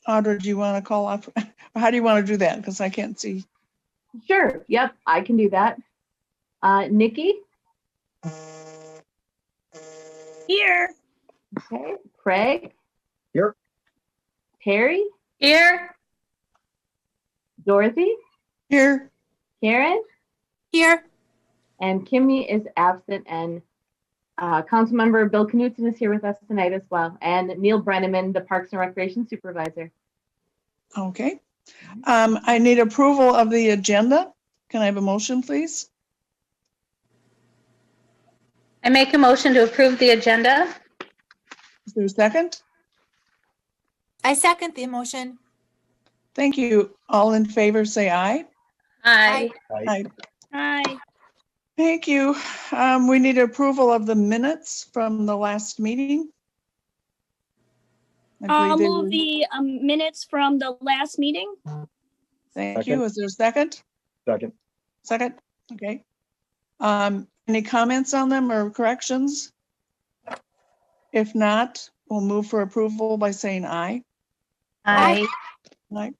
Audra, do you want to call off? How do you want to do that? Because I can't see. Sure. Yep, I can do that. Nikki? Here. Okay. Craig? Here. Terry? Here. Dorothy? Here. Karen? Here. And Kimmy is absent, and Councilmember Bill Knutson is here with us tonight as well, and Neil Brenneman, the Parks and Recreation Supervisor. Okay. I need approval of the agenda. Can I have a motion, please? I make a motion to approve the agenda. Is there a second? I second the motion. Thank you. All in favor, say aye. Aye. Aye. Aye. Thank you. We need approval of the minutes from the last meeting. I'll move the minutes from the last meeting. Thank you. Is there a second? Second. Second? Okay. Any comments on them or corrections? If not, we'll move for approval by saying aye. Aye. Aye.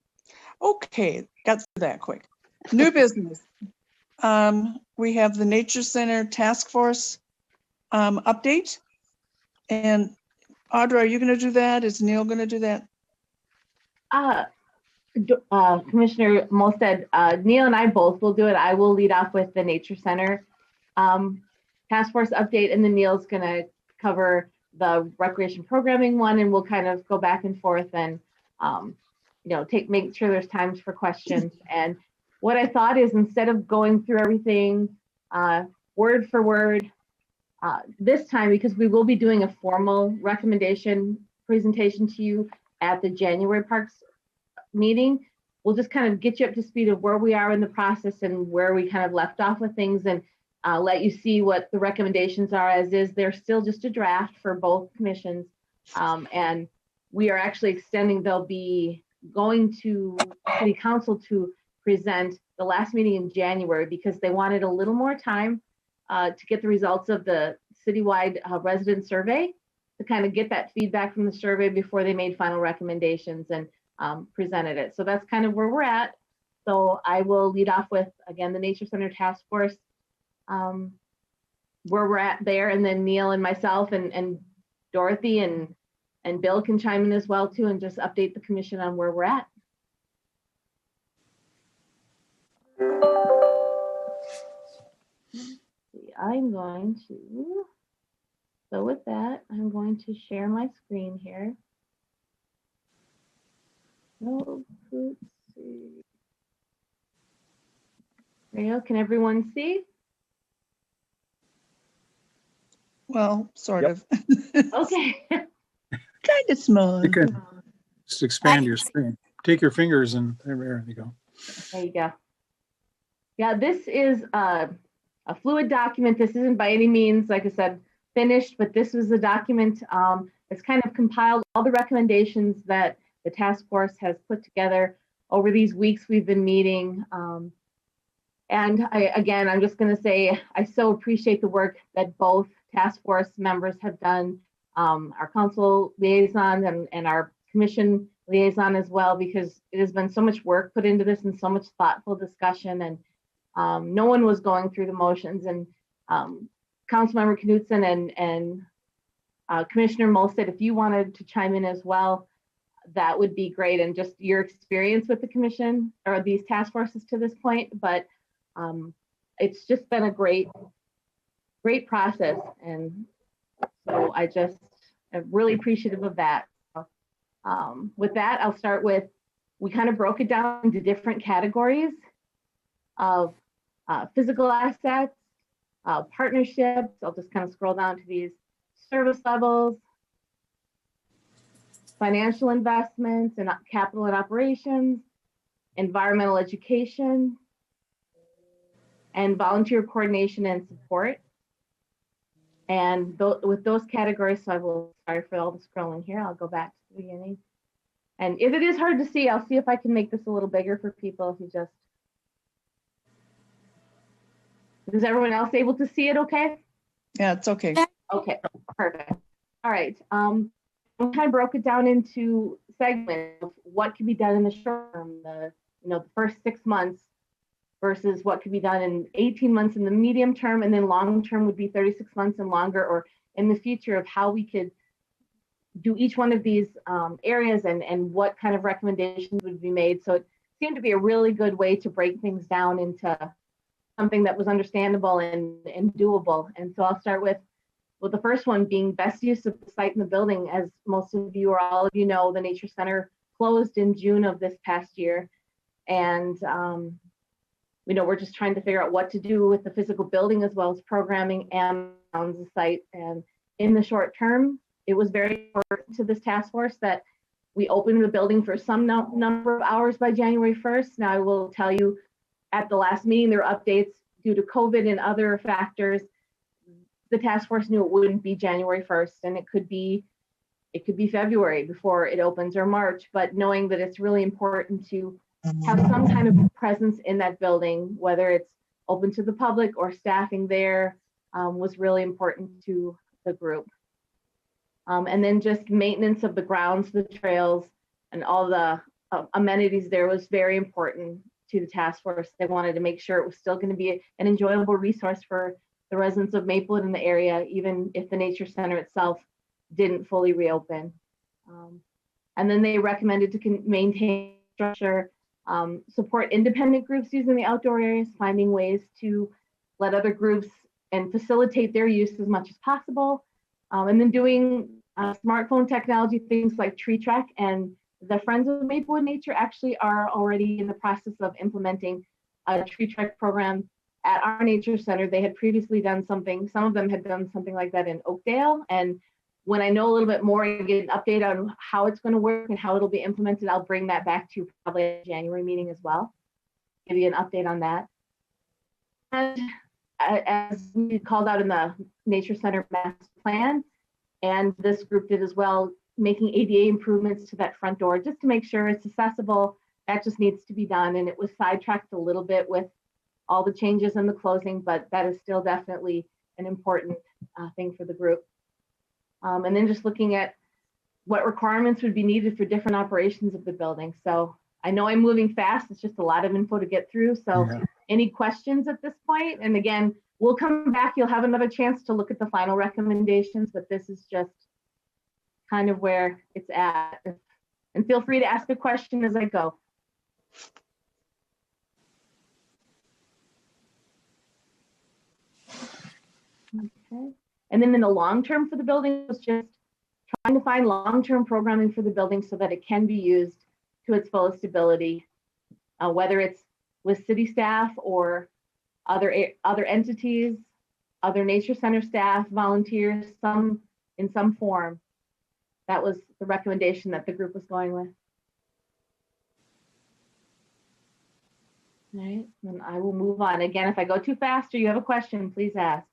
Okay, got through that quick. New business. We have the Nature Center Task Force update. And Audra, are you going to do that? Is Neil going to do that? Commissioner Molstead, Neil and I both will do it. I will lead off with the Nature Center Task Force update, and then Neil's going to cover the recreation programming one, and we'll kind of go back and forth and make sure there's times for questions. And what I thought is, instead of going through everything word for word this time, because we will be doing a formal recommendation presentation to you at the January Parks meeting, we'll just kind of get you up to speed of where we are in the process and where we kind of left off with things, and let you see what the recommendations are as is. They're still just a draft for both commissions. And we are actually extending, they'll be going to City Council to present the last meeting in January, because they wanted a little more time to get the results of the citywide resident survey, to kind of get that feedback from the survey before they made final recommendations and presented it. So that's kind of where we're at. So I will lead off with, again, the Nature Center Task Force, where we're at there, and then Neil and myself and Dorothy and Bill can chime in as well too, and just update the commission on where we're at. I'm going to, so with that, I'm going to share my screen here. Oh, let's see. There you go. Can everyone see? Well, sort of. Okay. Kind of small. You can just expand your screen. Take your fingers and there you go. There you go. Yeah, this is a fluid document. This isn't by any means, like I said, finished, but this was a document. It's kind of compiled all the recommendations that the task force has put together over these weeks we've been meeting. And I'm just going to say, I so appreciate the work that both task force members have done, our council liaison and our commission liaison as well, because it has been so much work put into this and so much thoughtful discussion, and no one was going through the motions. And Councilmember Knutson and Commissioner Molstead, if you wanted to chime in as well, that would be great, and just your experience with the commission or these task forces to this point. But it's just been a great process, and so I'm really appreciative of that. With that, I'll start with, we kind of broke it down into different categories of physical assets, partnerships. I'll just kind of scroll down to these: service levels, financial investments and capital and operations, environmental education, and volunteer coordination and support. And with those categories, so I will, sorry for all the scrolling here, I'll go back to the beginning. And if it is hard to see, I'll see if I can make this a little bigger for people. If you just, is everyone else able to see it okay? Yeah, it's okay. Okay, perfect. All right. We kind of broke it down into segment of what can be done in the short term, the first 6 months versus what could be done in 18 months in the medium term, and then long term would be 36 months and longer, or in the future of how we could do each one of these areas and what kind of recommendations would be made. So it seemed to be a really good way to break things down into something that was understandable and doable. And so I'll start with the first one being best use of the site in the building. As most of you or all of you know, the Nature Center closed in June of this past year. And we're just trying to figure out what to do with the physical building as well as programming and on the site. And in the short term, it was very important to this task force that we opened the building for some number of hours by January 1st. Now, I will tell you, at the last meeting, there were updates due to COVID and other factors. The task force knew it wouldn't be January 1st, and it could be February before it opens, or March. But knowing that it's really important to have some kind of presence in that building, whether it's open to the public or staffing there, was really important to the group. And then just maintenance of the grounds, the trails, and all the amenities there was very important to the task force. They wanted to make sure it was still going to be an enjoyable resource for the residents of Maplewood in the area, even if the Nature Center itself didn't fully reopen. And then they recommended to maintain structure, support independent groups using the outdoor areas, finding ways to let other groups and facilitate their use as much as possible. And then doing smartphone technology, things like Tree Track, and the Friends of Maplewood Nature actually are already in the process of implementing a Tree Track program at our Nature Center. They had previously done something, some of them had done something like that in Oakdale. And when I know a little bit more and get an update on how it's going to work and how it'll be implemented, I'll bring that back to you probably at the January meeting as well. Give you an update on that. And as we called out in the Nature Center master plan, and this group did as well, making ADA improvements to that front door just to make sure it's accessible. That just needs to be done. And it was sidetracked a little bit with all the changes in the closing, but that is still definitely an important thing for the group. And then just looking at what requirements would be needed for different operations of the building. So I know I'm moving fast. It's just a lot of info to get through. So any questions at this point? And again, we'll come back. You'll have another chance to look at the final recommendations, but this is just kind of where it's at. And feel free to ask a question as I go. Okay. And then in the long term for the building was just trying to find long-term programming for the building so that it can be used to its fullest ability, whether it's with city staff or other entities, other Nature Center staff, volunteers, in some form. That was the recommendation that the group was going with. All right, and I will move on. Again, if I go too fast or you have a question, please ask.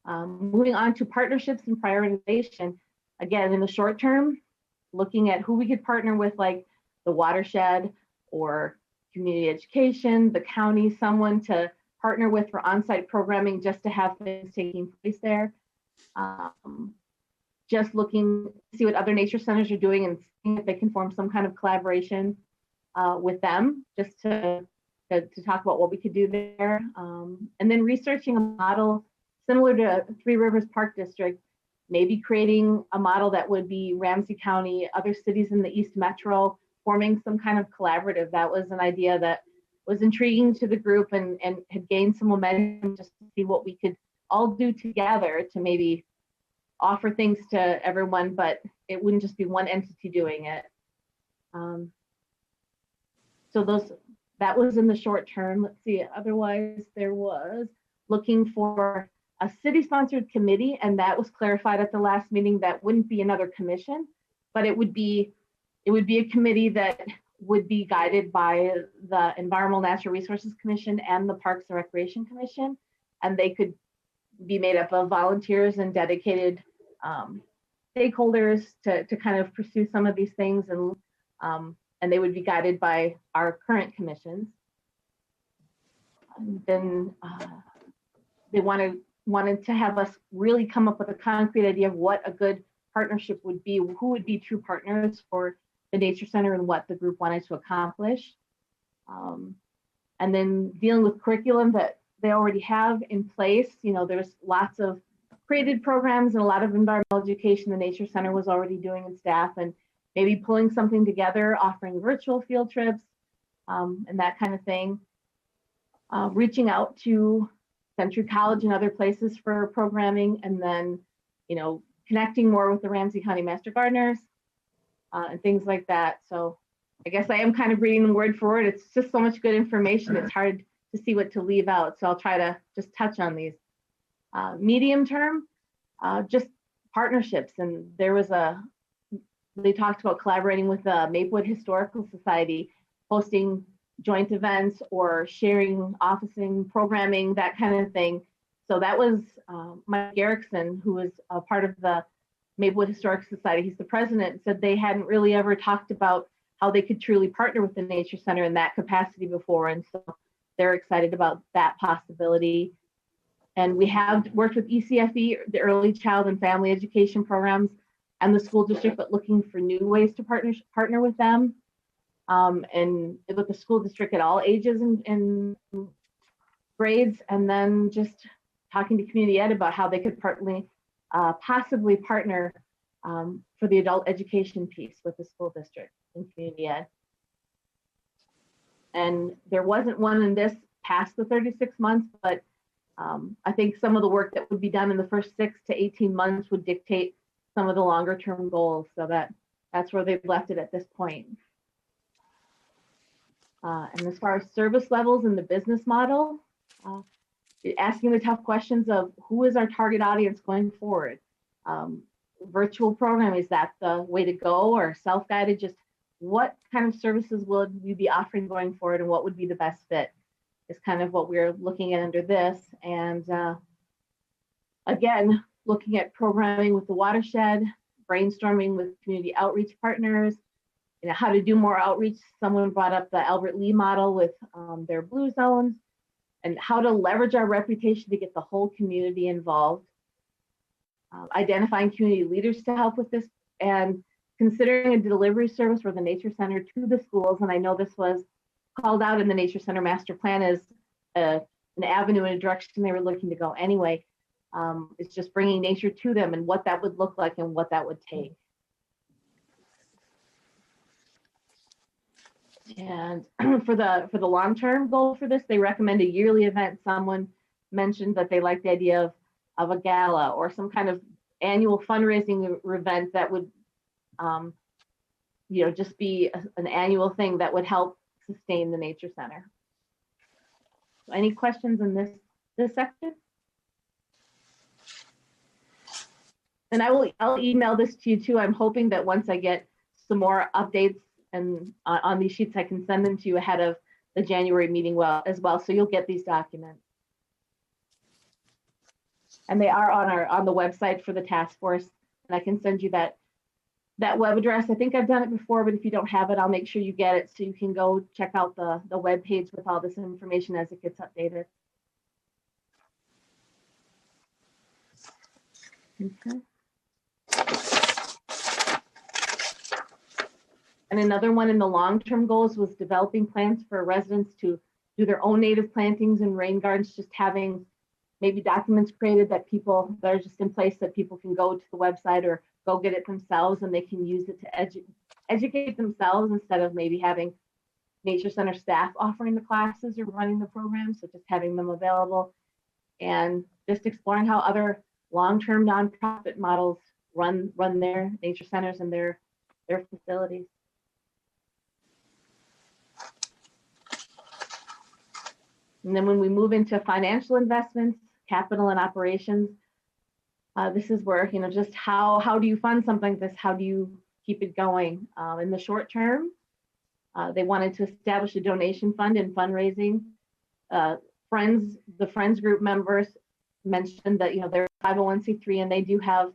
Moving on to partnerships and prioritization. Again, in the short term, looking at who we could partner with, like the watershed or community education, the county, someone to partner with for on-site programming just to have things taking place there. Just looking to see what other nature centers are doing and seeing if they can form some kind of collaboration with them, just to talk about what we could do there. And then researching a model similar to Three Rivers Park District, maybe creating a model that would be Ramsey County, other cities in the East Metro, forming some kind of collaborative. That was an idea that was intriguing to the group and had gained some momentum just to see what we could all do together to maybe offer things to everyone, but it wouldn't just be one entity doing it. So that was in the short term. Let's see, otherwise there was looking for a city-sponsored committee, and that was clarified at the last meeting. That wouldn't be another commission, but it would be a committee that would be guided by the Environmental Natural Resources Commission and the Parks and Recreation Commission, and they could be made up of volunteers and dedicated stakeholders to kind of pursue some of these things, and they would be guided by our current commissions. And then they wanted to have us really come up with a concrete idea of what a good partnership would be, who would be true partners for the Nature Center and what the group wanted to accomplish. And then dealing with curriculum that they already have in place. You know, there's lots of created programs and a lot of environmental education the Nature Center was already doing in staff, and maybe pulling something together, offering virtual field trips, and that kind of thing. Reaching out to Century College and other places for programming, and then, you know, connecting more with the Ramsey County Master Gardeners and things like that. So I guess I am kind of reading them word for word. It's just so much good information. It's hard to see what to leave out. So I'll try to just touch on these. Medium term, just partnerships. And they talked about collaborating with the Maplewood Historical Society, hosting joint events or sharing officing, programming, that kind of thing. So that was Mike Erickson, who was a part of the Maplewood Historic Society. He's the president, said they hadn't really ever talked about how they could truly partner with the Nature Center in that capacity before. And so they're excited about that possibility. And we have worked with ECFE, the Early Child and Family Education programs, and the school district, but looking for new ways to partner with them. And with the school district at all ages and grades, and then just talking to community ed about how they could possibly partner for the adult education piece with the school district and community ed. And there wasn't one in this past the 36 months, but I think some of the work that would be done in the first 6 to 18 months would dictate some of the longer term goals. So that's where they've left it at this point. And as far as service levels and the business model, asking the tough questions of who is our target audience going forward? Virtual program, is that the way to go, or self-guided? Just what kind of services would we be offering going forward, and what would be the best fit is kind of what we're looking at under this. And again, looking at programming with the watershed, brainstorming with community outreach partners, you know, how to do more outreach. Someone brought up the Albert Lee model with their blue zones, and how to leverage our reputation to get the whole community involved. Identifying community leaders to help with this, and considering a delivery service for the Nature Center to the schools. And I know this was called out in the Nature Center Master Plan as an avenue and a direction they were looking to go anyway. It's just bringing nature to them and what that would look like and what that would take. And for the long-term goal for this, they recommend a yearly event. Someone mentioned that they like the idea of a gala or some kind of annual fundraising event that would, you know, just be an annual thing that would help sustain the Nature Center. So any questions in this section? And I'll email this to you too. I'm hoping that once I get some more updates and on these sheets, I can send them to you ahead of the January meeting as well. So you'll get these documents. And they are on the website for the task force. And I can send you that web address. I think I've done it before, but if you don't have it, I'll make sure you get it so you can go check out the web page with all this information as it gets updated. Okay. And another one in the long-term goals was developing plans for residents to do their own native plantings and rain gardens, just having maybe documents created that are just in place that people can go to the website or go get it themselves, and they can use it to educate themselves instead of maybe having Nature Center staff offering the classes or running the program. So just having them available, and just exploring how other long-term nonprofit models run their nature centers and their facilities. And then when we move into financial investments, capital and operations, this is where, you know, just how do you fund something like this? How do you keep it going? In the short term, they wanted to establish a donation fund and fundraising. The Friends group members mentioned that, you know, they're 501c3 and they do have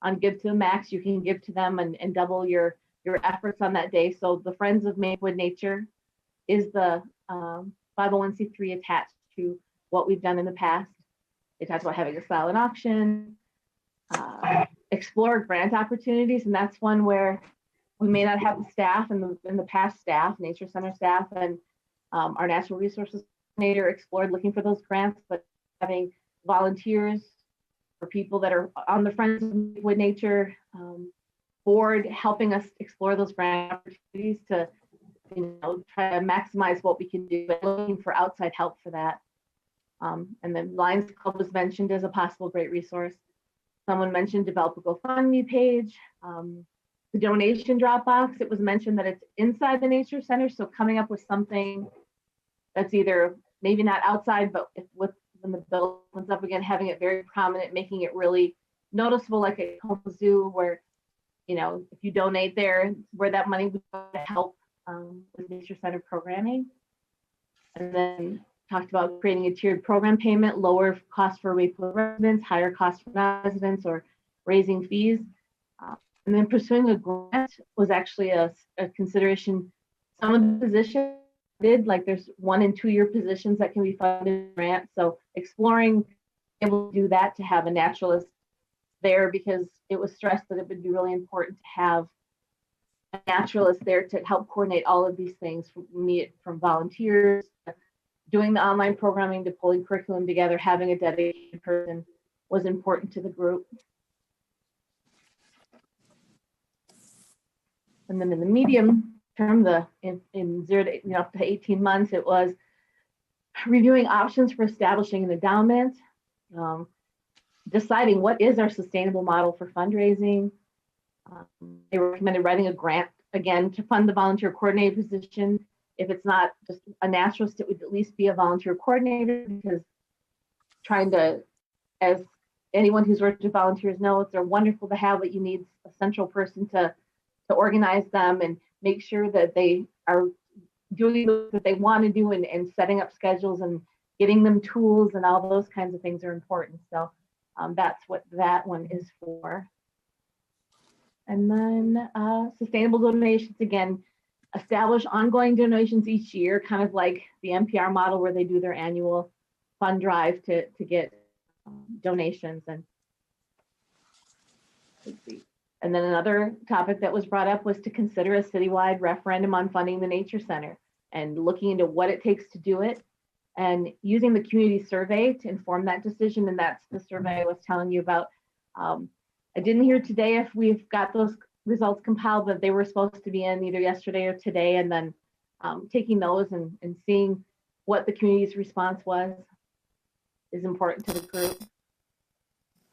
on Give to the Max, you can give to them and double your efforts on that day. So the Friends of Maplewood Nature is the 501c3 attached to what we've done in the past. They talked about having a silent auction, explore grant opportunities, and that's one where we may not have the staff and in the past staff, nature center staff, and our natural resources coordinator explored looking for those grants, but having volunteers or people that are on the Friends of Maplewood Nature board helping us explore those grant opportunities to, try to maximize what we can do, but looking for outside help for that. And then Lions Club was mentioned as a possible great resource. Someone mentioned develop a GoFundMe page. The donation Dropbox, it was mentioned that it's inside the nature center. So coming up with something that's either maybe not outside, but when the building opens up again, having it very prominent, making it really noticeable, like a home zoo where, if you donate there, where that money would go to help with nature center programming. And then talked about creating a tiered program payment, lower cost for Maplewood residents, higher cost for non-residents, or raising fees. And then pursuing a grant was actually a consideration. Some of the positions did, like there's 1 and 2 year positions that can be funded in grant. So exploring able to do that, to have a naturalist there, because it was stressed that it would be really important to have a naturalist there to help coordinate all of these things, from volunteers, doing the online programming, to pulling curriculum together. Having a dedicated person was important to the group. And then in the medium term, in 0 to up to 18 months, it was reviewing options for establishing an endowment, deciding what is our sustainable model for fundraising. They recommended writing a grant again to fund the volunteer coordinator position. If it's not just a naturalist, it would at least be a volunteer coordinator, because trying to, as anyone who's worked with volunteers knows, they're wonderful to have, but you need a central person to organize them and make sure that they are doing what they want to do, and setting up schedules and getting them tools and all those kinds of things are important. So that's what that one is for. And then sustainable donations, again, establish ongoing donations each year, kind of like the NPR model where they do their annual fund drive to get donations. And let's see. And then another topic that was brought up was to consider a citywide referendum on funding the Nature Center, and looking into what it takes to do it, and using the community survey to inform that decision. And that's the survey I was telling you about. I didn't hear today if we've got those results compiled, but they were supposed to be in either yesterday or today. And then taking those and seeing what the community's response was is important to the group.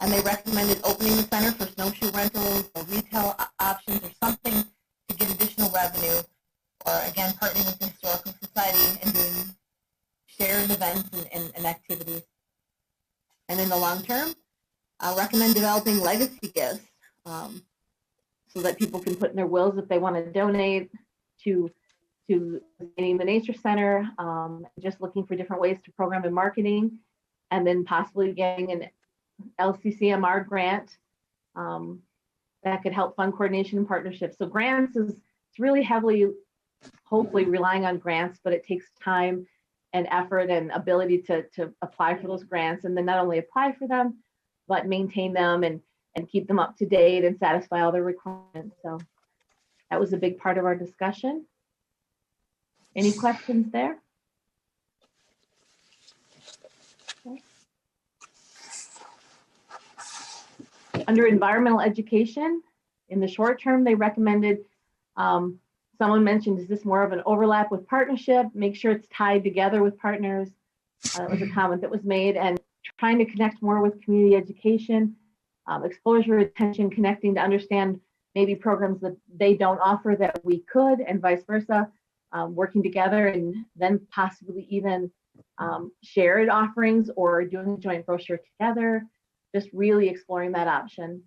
And they recommended opening the center for snowshoe rentals or retail options or something to get additional revenue, or again, partnering with the Historical Society and doing shared events and activities. And in the long term, I'll recommend developing legacy gifts so that people can put in their wills if they want to donate to sustaining the Nature Center, just looking for different ways to program and marketing, and then possibly getting an LCCMR grant that could help fund coordination and partnerships. So grants it's really heavily, hopefully relying on grants, but it takes time and effort and ability to apply for those grants, and then not only apply for them, but maintain them and keep them up to date and satisfy all their requirements. So that was a big part of our discussion. Any questions there? Okay. Under environmental education, in the short term, they recommended, someone mentioned, is this more of an overlap with partnership? Make sure it's tied together with partners. That was a comment that was made. And trying to connect more with community education, exposure, attention, connecting to understand maybe programs that they don't offer that we could, and vice versa, working together, and then possibly even shared offerings or doing a joint brochure together, just really exploring that option.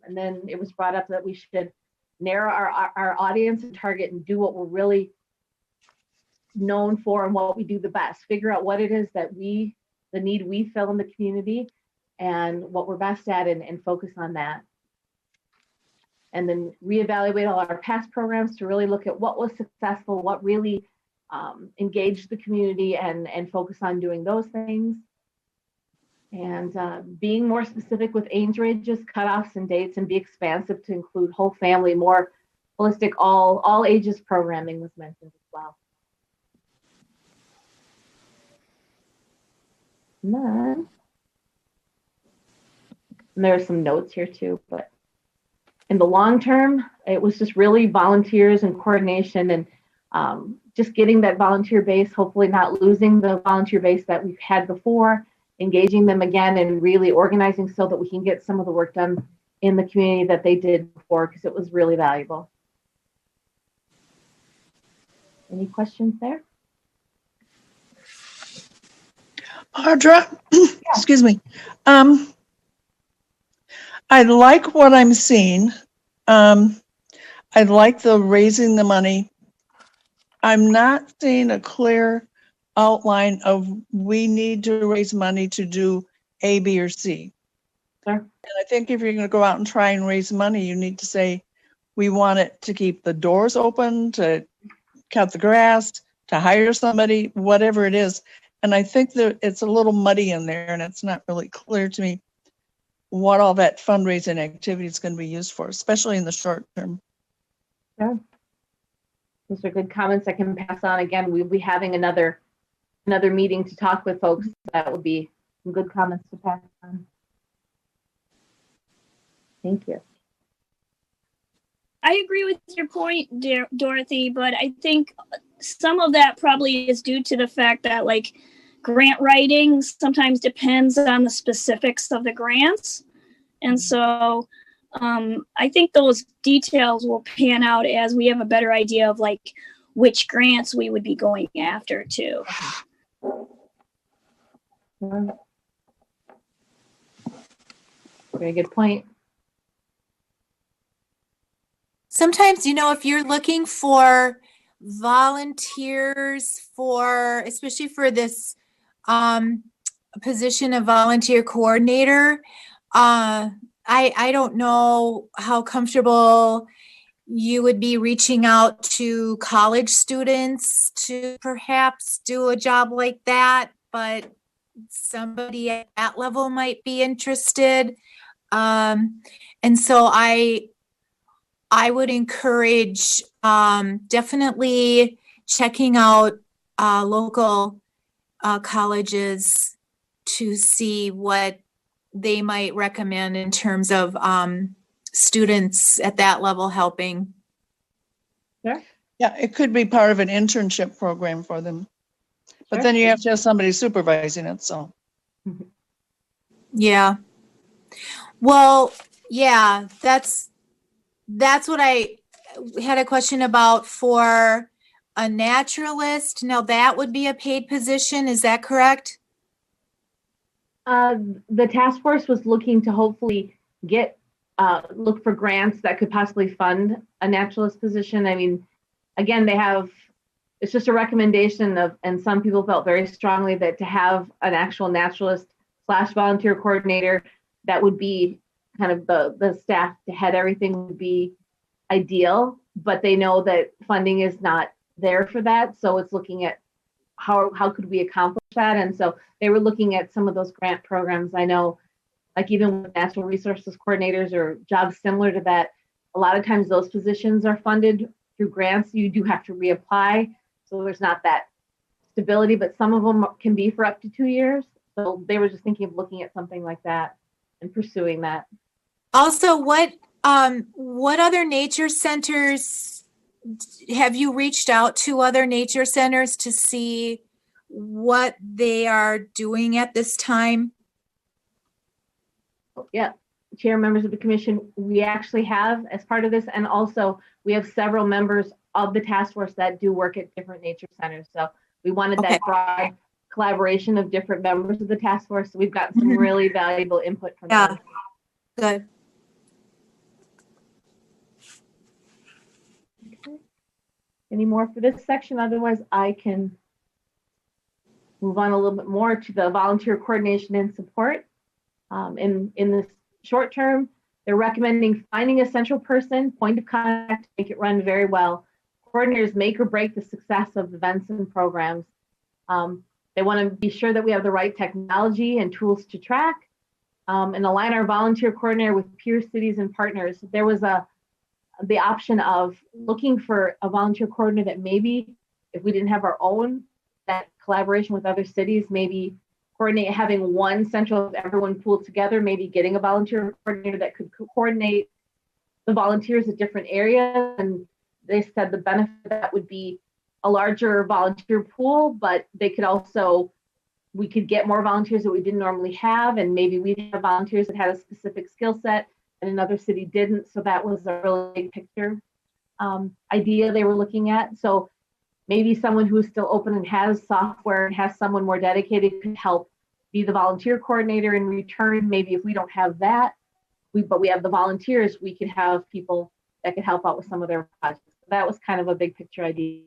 And then it was brought up that we should narrow our audience and target and do what we're really known for and what we do the best. Figure out what it is that the need we fill in the community and what we're best at, and focus on that. And then reevaluate all our past programs to really look at what was successful, what really engaged the community, and focus on doing those things. And being more specific with age ranges, cutoffs, and dates, and be expansive to include whole family, more holistic all ages programming was mentioned as well. And then there are some notes here too, but in the long term, it was just really volunteers and coordination and just getting that volunteer base, hopefully not losing the volunteer base that we've had before, engaging them again and really organizing so that we can get some of the work done in the community that they did before, because it was really valuable. Any questions there? Audra, excuse me. I like what I'm seeing. I like the raising the money. I'm not seeing a clear outline of we need to raise money to do A, B, or C. Sure. And I think if you're going to go out and try and raise money, you need to say, we want it to keep the doors open, to cut the grass, to hire somebody, whatever it is. And I think that it's a little muddy in there, and it's not really clear to me what all that fundraising activity is going to be used for, especially in the short term. Yeah. Those are good comments I can pass on. Again, we'll be having another meeting to talk with folks. That would be some good comments to pass on. Thank you. I agree with your point, dear Dorothy, but I think some of that probably is due to the fact that like grant writing sometimes depends on the specifics of the grants. And so I think those details will pan out as we have a better idea of like which grants we would be going after too. Very good point. Sometimes, if you're looking for volunteers for, especially for this position of volunteer coordinator, I don't know how comfortable you would be reaching out to college students to perhaps do a job like that, but somebody at that level might be interested. And so I would encourage definitely checking out local colleges to see what they might recommend in terms of students at that level helping. Sure. Yeah, it could be part of an internship program for them. But Sure. then you have to have somebody supervising it, so. Yeah. Well, yeah, that's what I had a question about for a naturalist. Now that would be a paid position, is that correct? The task force was looking to hopefully get look for grants that could possibly fund a naturalist position. I mean, again, it's just a recommendation of, and some people felt very strongly that to have an actual naturalist / volunteer coordinator that would be kind of the staff to head everything would be ideal, but they know that funding is not there for that. So it's looking at how could we accomplish that? And so they were looking at some of those grant programs. I know, like even with natural resources coordinators or jobs similar to that, a lot of times those positions are funded through grants. You do have to reapply. So there's not that stability, but some of them can be for up to 2 years. So they were just thinking of looking at something like that and pursuing that. Also, what other nature centers have you reached out to other nature centers to see what they are doing at this time? Yeah, Chair, members of the commission, we actually have as part of this, and also we have several members of the task force that do work at different nature centers. So we wanted that broad collaboration of different members of the task force. So we've got some really valuable input from them. Good. Okay. Any more for this section? Otherwise, I can move on a little bit more to the volunteer coordination and support. In the short term, they're recommending finding a central person, point of contact, to make it run very well. Coordinators make or break the success of events and programs. They want to be sure that we have the right technology and tools to track, and align our volunteer coordinator with peer cities and partners. There was a the option of looking for a volunteer coordinator that maybe if we didn't have our own, that collaboration with other cities, maybe coordinate having one central of everyone pooled together, maybe getting a volunteer coordinator that could coordinate the volunteers at different areas. And they said the benefit of that would be a larger volunteer pool, but they could also, we could get more volunteers that we didn't normally have. And maybe we'd have volunteers that had a specific skill set and another city didn't. So that was a really big picture idea they were looking at. So maybe someone who is still open and has software and has someone more dedicated could help be the volunteer coordinator in return. Maybe if we don't have that, but we have the volunteers, we could have people that could help out with some of their projects. That was kind of a big picture idea.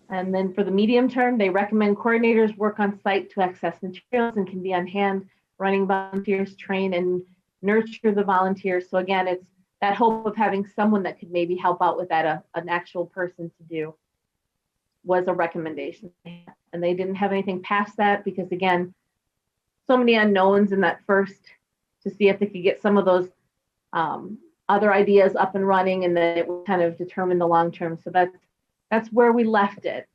And then for the medium term, they recommend coordinators work on site to access materials and can be on hand running volunteers, train and nurture the volunteers. So again, it's that hope of having someone that could maybe help out with that, an actual person to do, was a recommendation. And they didn't have anything past that because again, so many unknowns in that first, to see if they could get some of those other ideas up and running, and then it would kind of determine the long term. So that's where we left it.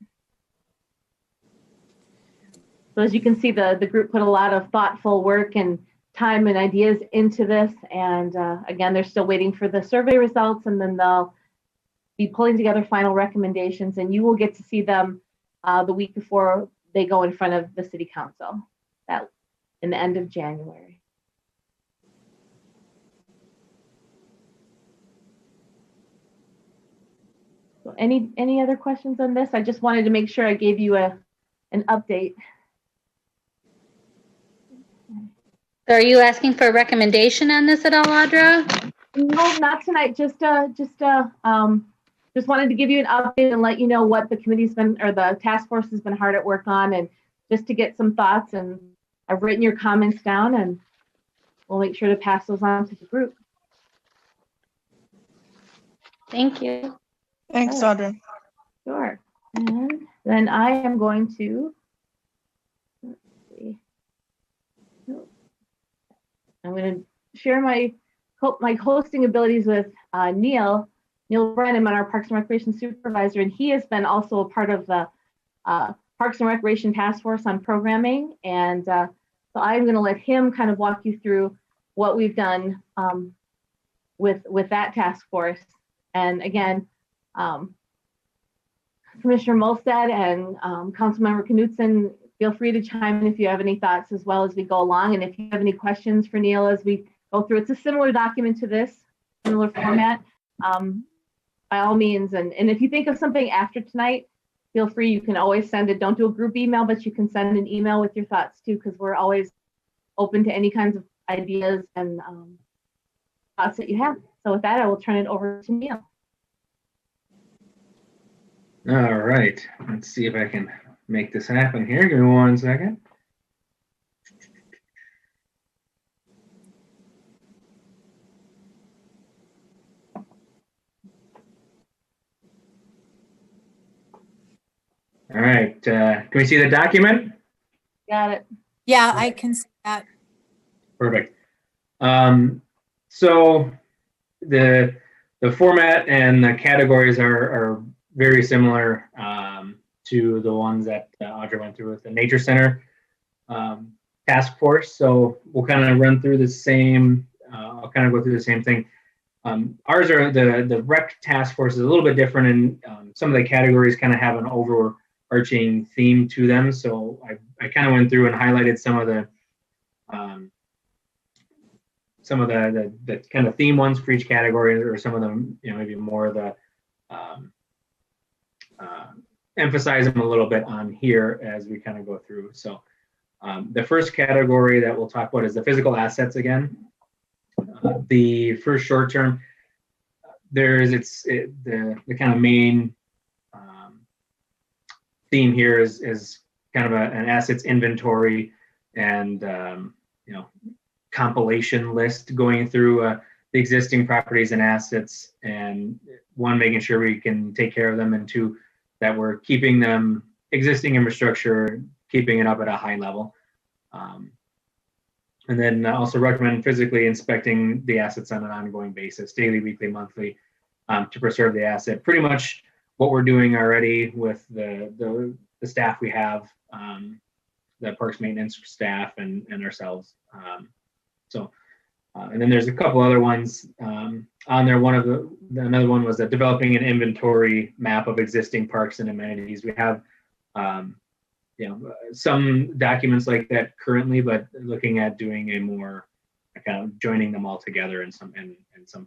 So as you can see, the group put a lot of thoughtful work and time and ideas into this. And again, they're still waiting for the survey results, and then they'll be pulling together final recommendations, and you will get to see them the week before they go in front of the city council, that in the end of January. So any other questions on this? I just wanted to make sure I gave you an update. So are you asking for a recommendation on this at all, Audra? No, not tonight. Just wanted to give you an update and let you know what the committee's been, or the task force has been hard at work on, and just to get some thoughts. And I've written your comments down, and we'll make sure to pass those on to the group. Thank you. Thanks, Audra. Sure. And then I am going to, let's see. I'm going to share my hosting abilities with Neil Brennan, our Parks and Recreation Supervisor, and he has been also a part of the Parks and Recreation Task Force on programming. And so I'm going to let him kind of walk you through what we've done with that task force. And again, Commissioner Molstad and Councilmember Knudsen, feel free to chime in if you have any thoughts as well as we go along. And if you have any questions for Neil as we go through, it's a similar document to this, similar format, by all means. And if you think of something after tonight, feel free, you can always send it. Don't do a group email, but you can send an email with your thoughts too, because we're always open to any kinds of ideas and thoughts that you have. So with that, I will turn it over to Neil. All right, let's see if I can make this happen here. Give me 1 second. All right, can we see the document? Got it. Yeah, I can see that. Perfect. So the format and the categories are very similar to the ones that Audra went through with the Nature Center task force. So we'll kind of run through the same, I'll kind of go through the same thing. Ours are the rec task force is a little bit different, and some of the categories kind of have an overarching theme to them. So I kind of went through and highlighted some of the kind of theme ones for each category, or some of them, maybe more of the emphasize them a little bit on here as we kind of go through. So the first category that we'll talk about is the physical assets again. The first short term, the kind of main theme here is kind of an assets inventory and compilation list, going through the existing properties and assets, and one, making sure we can take care of them, and two, that we're keeping them existing infrastructure, keeping it up at a high level. And And then also recommend physically inspecting the assets on an ongoing basis, daily, weekly, monthly, to preserve the asset. Pretty much what we're doing already with the staff we have, the parks maintenance staff and ourselves. And then there's a couple other ones on there. Another one was developing an inventory map of existing parks and amenities. We have some documents like that currently, but looking at doing a more kind of joining them all together in some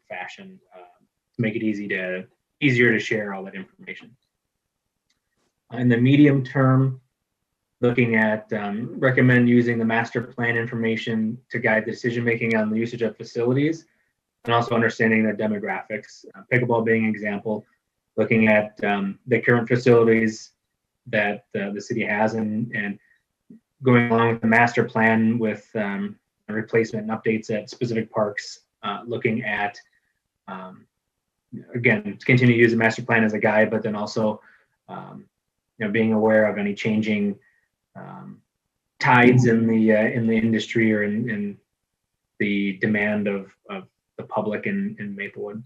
fashion to make it easier to share all that information. In the medium term, looking at recommend using the master plan information to guide the decision making on the usage of facilities, and also understanding the demographics. Pickleball being an example, looking at the current facilities that the city has, and going along with the master plan with replacement and updates at specific parks, looking at again, to continue to use the master plan as a guide, but then also being aware of any changing tides in the industry or in the demand of the public in Maplewood.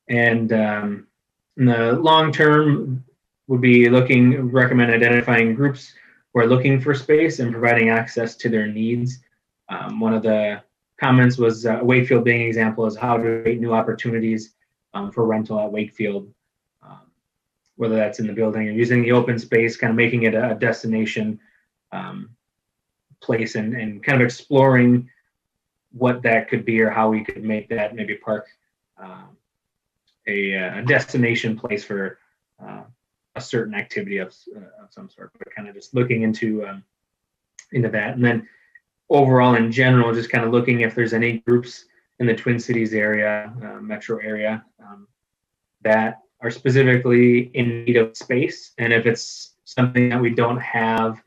And in the long term would be recommend identifying groups who are looking for space and providing access to their needs. One of the comments was Wakefield being an example is how to create new opportunities for rental at Wakefield, whether that's in the building or using the open space, kind of making it a destination place and kind of exploring what that could be or how we could make that maybe park a destination place for a certain activity of some sort, but kind of just looking into that. And then overall in general, just kind of looking if there's any groups in the Twin Cities area, metro area, that are specifically in need of space, and if it's something that we don't have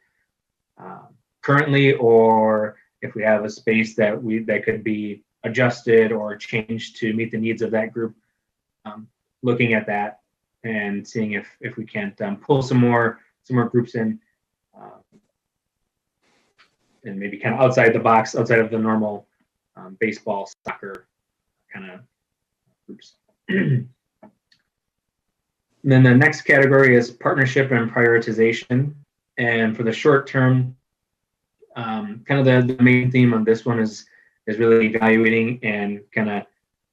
currently, or if we have a space that could be adjusted or changed to meet the needs of that group, looking at that and seeing if we can't pull some more groups in, and maybe kind of outside the box, outside of the normal baseball, soccer kind of groups. And then the next category is partnership and prioritization. And for the short term, kind of the main theme of this one is really evaluating and kind of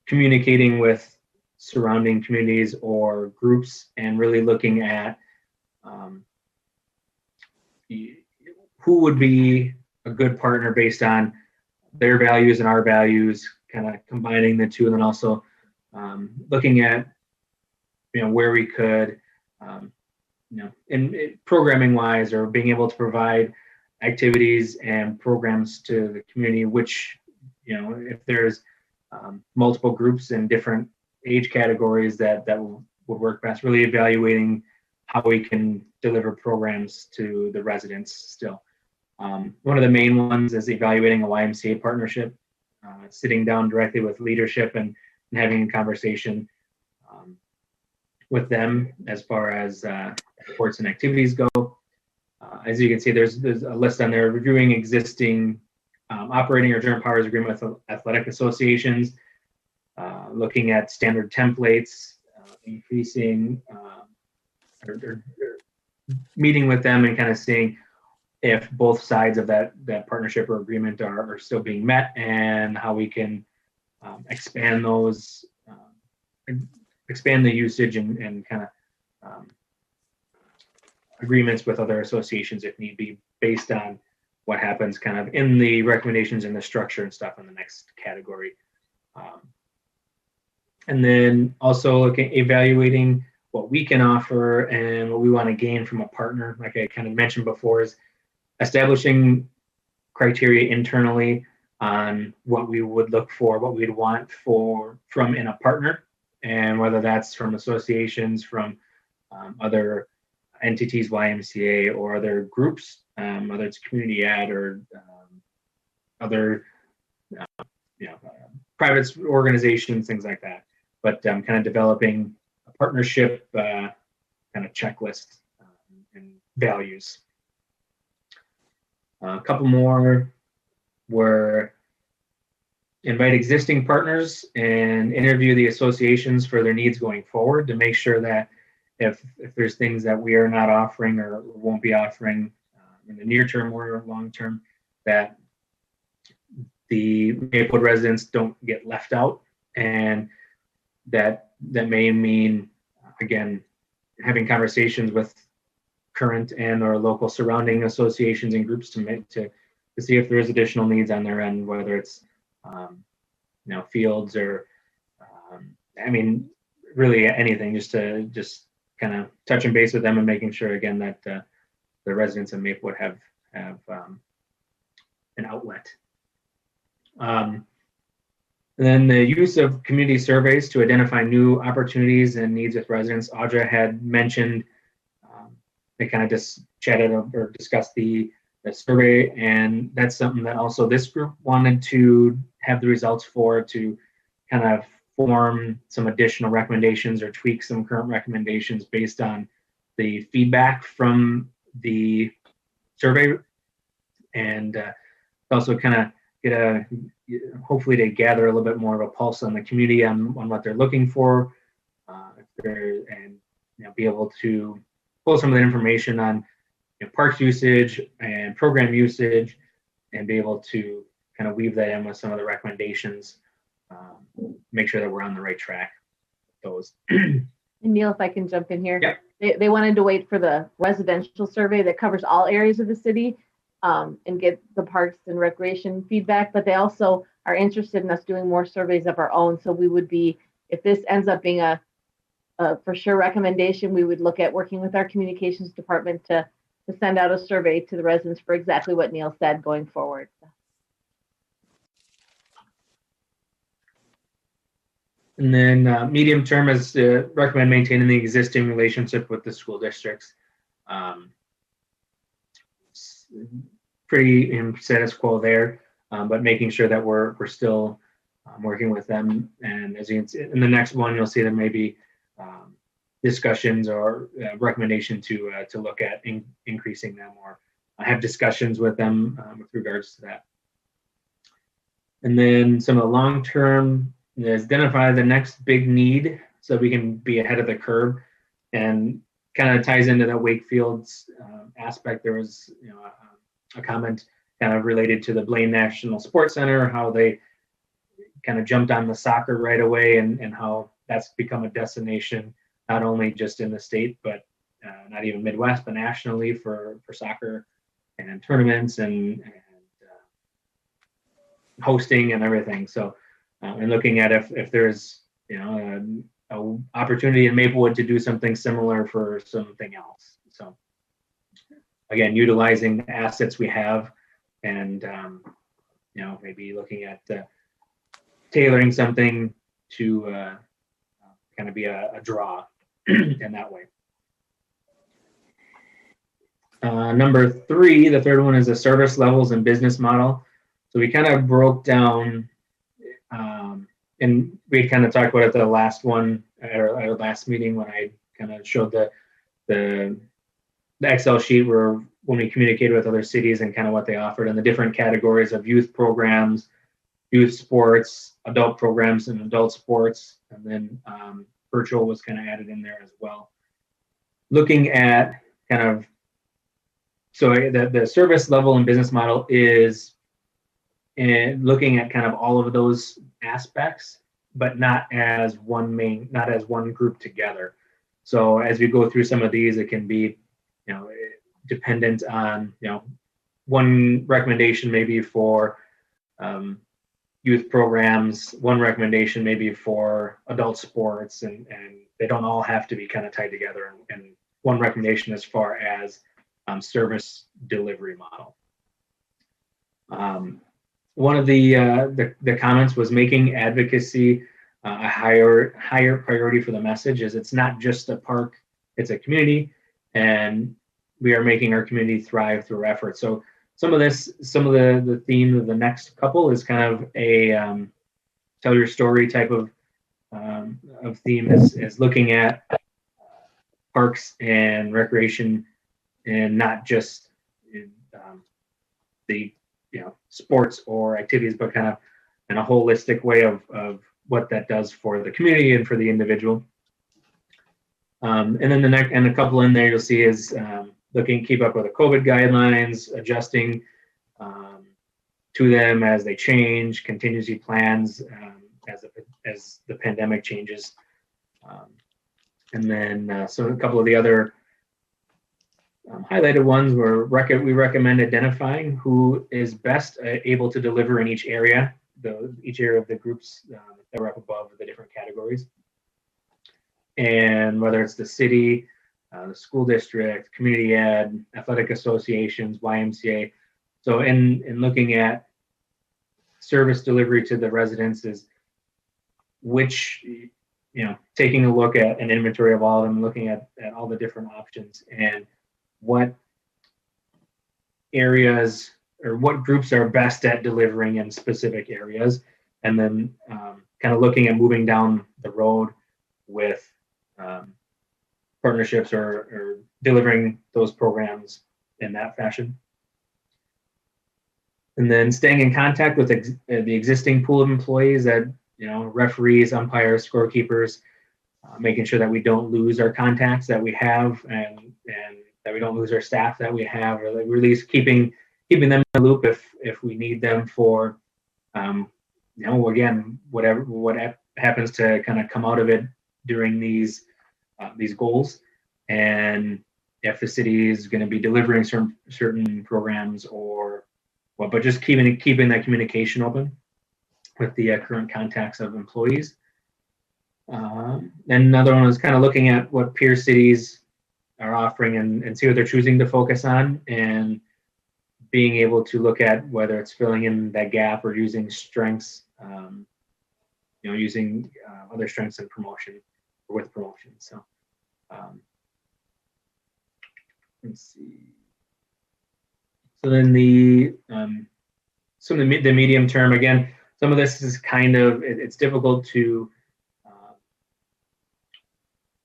communicating with surrounding communities or groups, and really looking at who would be a good partner based on their values and our values, kind of combining the two, and then also looking at where we could, in programming wise, or being able to provide activities and programs to the community, which, if there's multiple groups in different age categories that would work best, really evaluating how we can deliver programs to the residents still. One of the main ones is evaluating a YMCA partnership, sitting down directly with leadership and having a conversation with them as far as sports and activities go. As you can see, there's a list on there: reviewing existing operating or joint powers agreement with athletic associations, looking at standard templates, increasing or meeting with them and kind of seeing if both sides of that partnership or agreement are still being met, and how we can expand those, expand the usage and kind of agreements with other associations if need be, based on what happens kind of in the recommendations and the structure and stuff in the next category. And then also evaluating what we can offer and what we want to gain from a partner. Like I kind of mentioned before, is establishing criteria internally on what we would look for, what we'd want from in a partner, and whether that's from associations, from other entities, YMCA, or other groups, whether it's community ed or other private organizations, things like that. But kind of developing a partnership kind of checklist and values. A couple more were invite existing partners and interview the associations for their needs going forward to make sure that if there's things that we are not offering or won't be offering in the near term or long term, that the Maplewood residents don't get left out, and that may mean, again, having conversations with current and or local surrounding associations and groups to see if there's additional needs on their end, whether it's fields or I mean, really anything, just kind of touching base with them and making sure again that the residents of Maplewood have an outlet. Then the use of community surveys to identify new opportunities and needs with residents. Audra had mentioned, they kind of just chatted or discussed the survey, and that's something that also this group wanted to have the results for, to kind of form some additional recommendations or tweak some current recommendations based on the feedback from the survey, and also kind of get hopefully to gather a little bit more of a pulse on the community on what they're looking for, and be able to pull some of the information on parks usage and program usage, and be able to kind of weave that in with some of the recommendations, make sure that we're on the right track with those. And Neil, if I can jump in here. Yep. They wanted to wait for the residential survey that covers all areas of the city, and get the parks and recreation feedback, but they also are interested in us doing more surveys of our own. So we would be, if this ends up being a for sure recommendation, we would look at working with our communications department to send out a survey to the residents for exactly what Neil said going forward. And then medium term is recommend maintaining the existing relationship with the school districts. Pretty status quo there, but making sure that we're still working with them. And as you can see in the next one, you'll see there may be discussions or recommendation to look at increasing them, or have discussions with them with regards to that. And then some of the long term is identify the next big need so we can be ahead of the curve, and kind of ties into the Wakefield's aspect. There was a comment kind of related to the Blaine National Sports Center, how they kind of jumped on the soccer right away, and how that's become a destination, not only just in the state, but not even Midwest, but nationally for soccer and tournaments and hosting and everything. So, and looking at if there's, a opportunity in Maplewood to do something similar for something else. So again, utilizing the assets we have, and maybe looking at tailoring something to kind of be a draw in that way. Number 3, the third one, is the service levels and business model. So we kind of broke down, and we kind of talked about it at the last one, at our last meeting, when I kind of showed the Excel sheet where when we communicated with other cities and kind of what they offered, and the different categories of youth programs, youth sports, adult programs, and adult sports, and then virtual was kind of added in there as well. Looking at kind of, so the service level and business model is looking at kind of all of those aspects, but not as one group together. So as we go through some of these, it can be, dependent on, one recommendation maybe for youth programs, one recommendation maybe for adult sports, and they don't all have to be kind of tied together, and one recommendation as far as service delivery model. One of the comments was making advocacy a higher priority for the message, is it's not just a park, it's a community, and we are making our community thrive through effort. So some of the theme of the next couple is kind of a tell your story type of theme, is looking at parks and recreation, and not just the sports or activities, but kind of in a holistic way of what that does for the community and for the individual. And then the next, and a couple in there you'll see is looking, keep up with the COVID guidelines, adjusting to them as they change, contingency plans as the pandemic changes. And then so a couple of the other highlighted ones were we recommend identifying who is best able to deliver in each area, each area of the groups that were up above the different categories. And whether it's the city, the school district, community ed, athletic associations, YMCA. So in looking at service delivery to the residents is which, taking a look at an inventory of all of them, looking at all the different options and what areas or what groups are best at delivering in specific areas. And then kind of looking at moving down the road with partnerships or delivering those programs in that fashion. And then staying in contact with the existing pool of employees that, referees, umpires, scorekeepers, making sure that we don't lose our contacts that we have and that we don't lose our staff that we have, or at least keeping them in the loop if we need them for, again, what happens to kind of come out of it during these goals, and if the city is going to be delivering certain programs but just keeping that communication open with the current contacts of employees. And another one is kind of looking at what peer cities are offering and see what they're choosing to focus on, and being able to look at whether it's filling in that gap or using strengths, using other strengths in promotion or with promotion. So let's see. So then the medium term, again, some of this is kind of, it's difficult to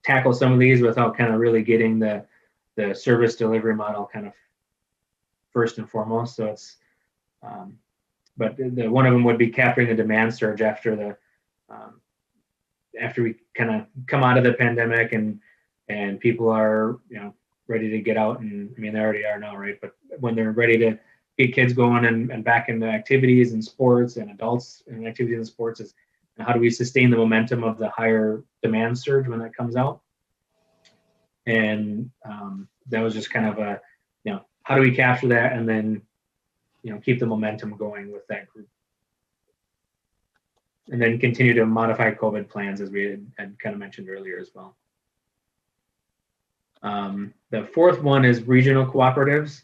tackle some of these without kind of really getting the service delivery model kind of first and foremost. So it's, but one of them would be capturing the demand surge after we kind of come out of the pandemic and people are, ready to get out, and I mean, they already are now, right? But when they're ready to get kids going and back into activities and sports and adults and activities and sports, is how do we sustain the momentum of the higher demand surge when that comes out? And that was just kind of a, how do we capture that and then, keep the momentum going with that group? And then continue to modify COVID plans as we had kind of mentioned earlier as well. The fourth one is regional cooperatives,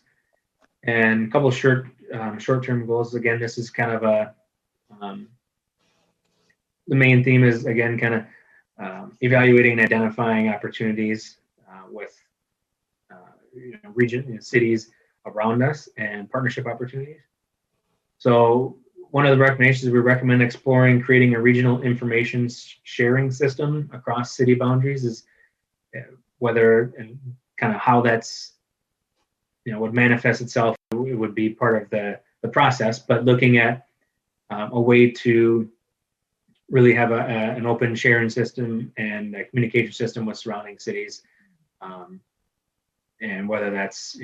and a couple of short-term goals. Again, this is kind of the main theme is, again, kind of evaluating and identifying opportunities with cities around us and partnership opportunities. So one of the recommendations, we recommend exploring creating a regional information sharing system across city boundaries, is whether and kind of how that's, would manifest itself. It would be part of the process, but looking at a way to really have an open sharing system and a communication system with surrounding cities, and whether that's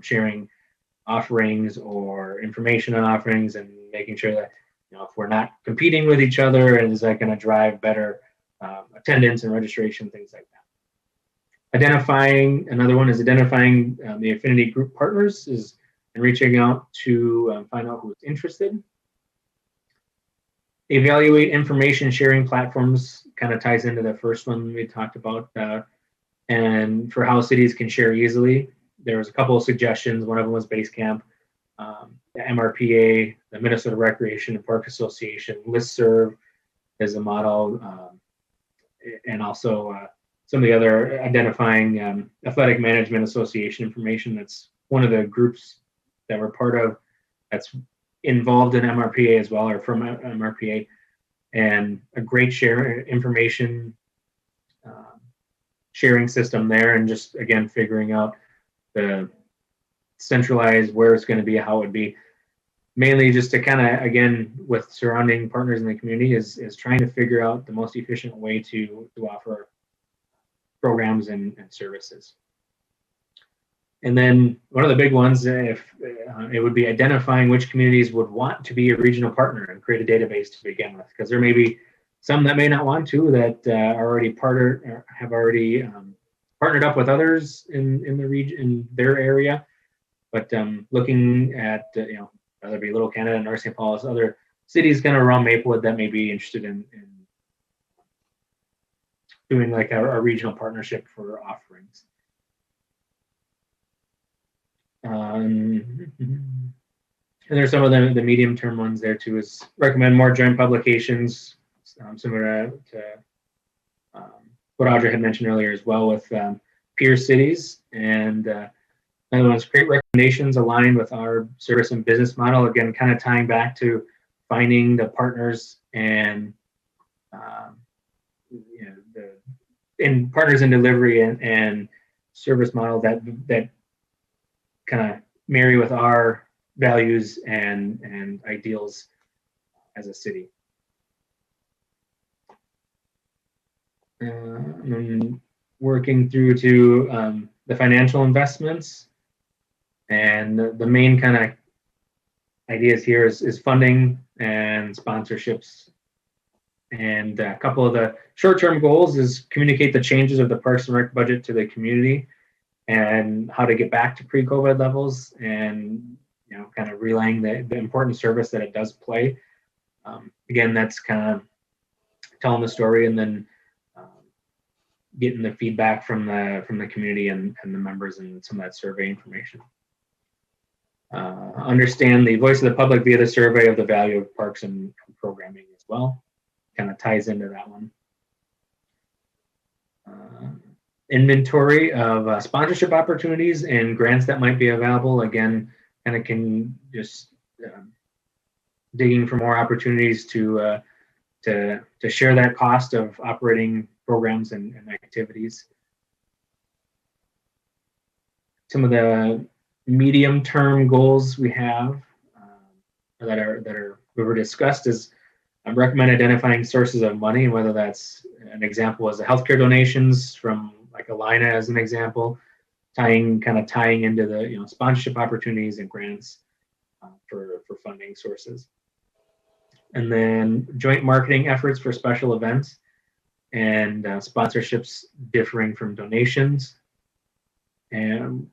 sharing offerings or information on offerings, and making sure that if we're not competing with each other, and is that going to drive better attendance and registration, things like that. Another one is identifying the affinity group partners and reaching out to find out who's interested. Evaluate information sharing platforms, kind of ties into the first one we talked about, and for how cities can share easily. There was a couple of suggestions. One of them was Basecamp, the MRPA, the Minnesota Recreation and Park Association, Listserv is a model, and also some of the other identifying Athletic Management Association information. That's one of the groups that we're part of that's involved in MRPA as well, or from MRPA, and a great information sharing system there, and just again figuring out the centralized where it's going to be, how it would be. mainly just to kind of, again, with surrounding partners in the community is trying to figure out the most efficient way to offer programs and services. And then one of the big ones, if it would be identifying which communities would want to be a regional partner and create a database to begin with, because there may be some that may not want to, that are already have already partnered up with others in the region, in their area. But looking at whether it be Little Canada, North St. Paul's, other cities kind of around Maplewood that may be interested in doing like a regional partnership for offerings. And there's some of the medium-term ones there too. Is recommend more joint publications, similar to what Audrey had mentioned earlier as well, with peer cities. And another one is create recommendations aligned with our service and business model. Again, kind of tying back to finding the partners and partners in delivery and service model that kind of marry with our values and ideals as a city. And working through to the financial investments, and the main kind of ideas here is funding and sponsorships. And a couple of the short-term goals is communicate the changes of the Parks and Rec budget to the community and how to get back to pre-COVID levels, and kind of relaying the important service that it does play. Again, that's kind of telling the story, and then getting the feedback from the community and the members and some of that survey information. Understand the voice of the public via the survey of the value of parks and programming as well. Kind of ties into that one. Inventory of sponsorship opportunities and grants that might be available. Again, kind of can just digging for more opportunities to share that cost of operating programs and activities. Some of the medium-term goals we have that were discussed is I recommend identifying sources of money, whether that's an example as the healthcare donations from like Alina as an example, tying into the sponsorship opportunities and grants for funding sources. And then joint marketing efforts for special events and sponsorships differing from donations, and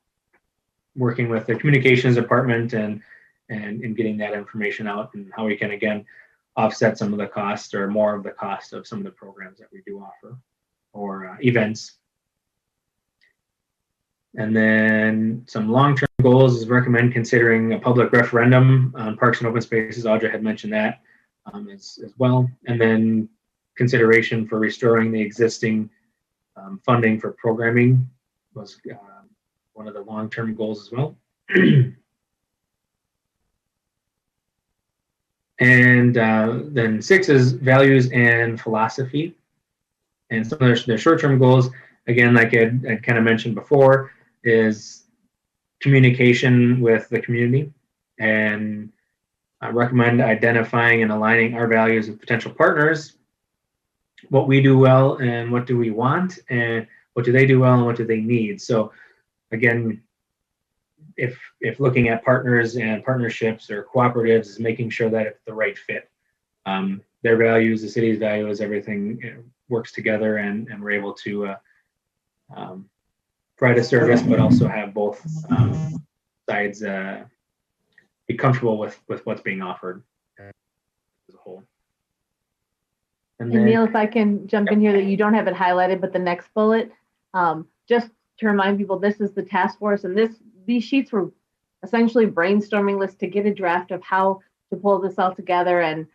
working with the communications department and getting that information out, and how we can again offset some of the cost or more of the cost of some of the programs that we do offer or events. And then some long-term goals is recommend considering a public referendum on parks and open spaces. Audrey had mentioned that as well. And then consideration for restoring the existing funding for programming was one of the long-term goals as well. And then 6 is values and philosophy. And some of their short-term goals, again, like I kind of mentioned before, is communication with the community, and I recommend identifying and aligning our values with potential partners, what we do well and what do we want, and what do they do well and what do they need. So again, if looking at partners and partnerships or cooperatives, is making sure that it's the right fit. Their values, the city's values, everything works together, and we're able to provide a service, but also have both sides be comfortable with what's being offered as a whole. And Neil, if I can jump in here, that you don't have it highlighted, but the next bullet, just to remind people, this is the task force, and these sheets were essentially brainstorming lists to get a draft of how to pull this all together. And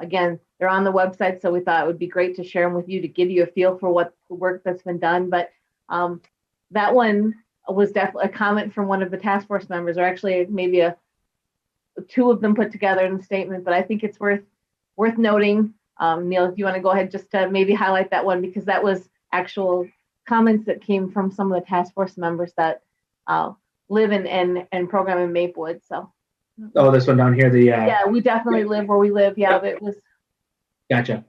again, they're on the website, so we thought it would be great to share them with you to give you a feel for what the work that's been done. But that one was definitely a comment from one of the task force members, or actually maybe two of them put together in a statement. But I think it's worth noting. Neil, if you want to go ahead just to maybe highlight that one, because that was actual comments that came from some of the task force members that live and program in Maplewood. So Oh, this one down here, the, Yeah, we definitely live where we live. Yeah, Yep. but it was, gotcha.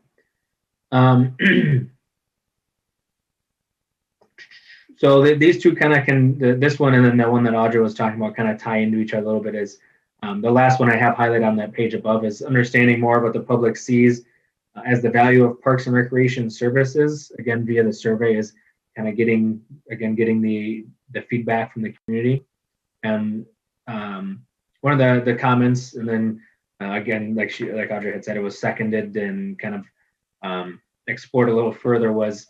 So these two kind of this one and then the one that Audra was talking about kind of tie into each other a little bit is the last one I have highlighted on that page above is understanding more about the public sees as the value of parks and recreation services, again, via the survey is kind of getting the feedback from the community. And one of the comments, and then again, like Audrey had said, it was seconded and kind of explored a little further was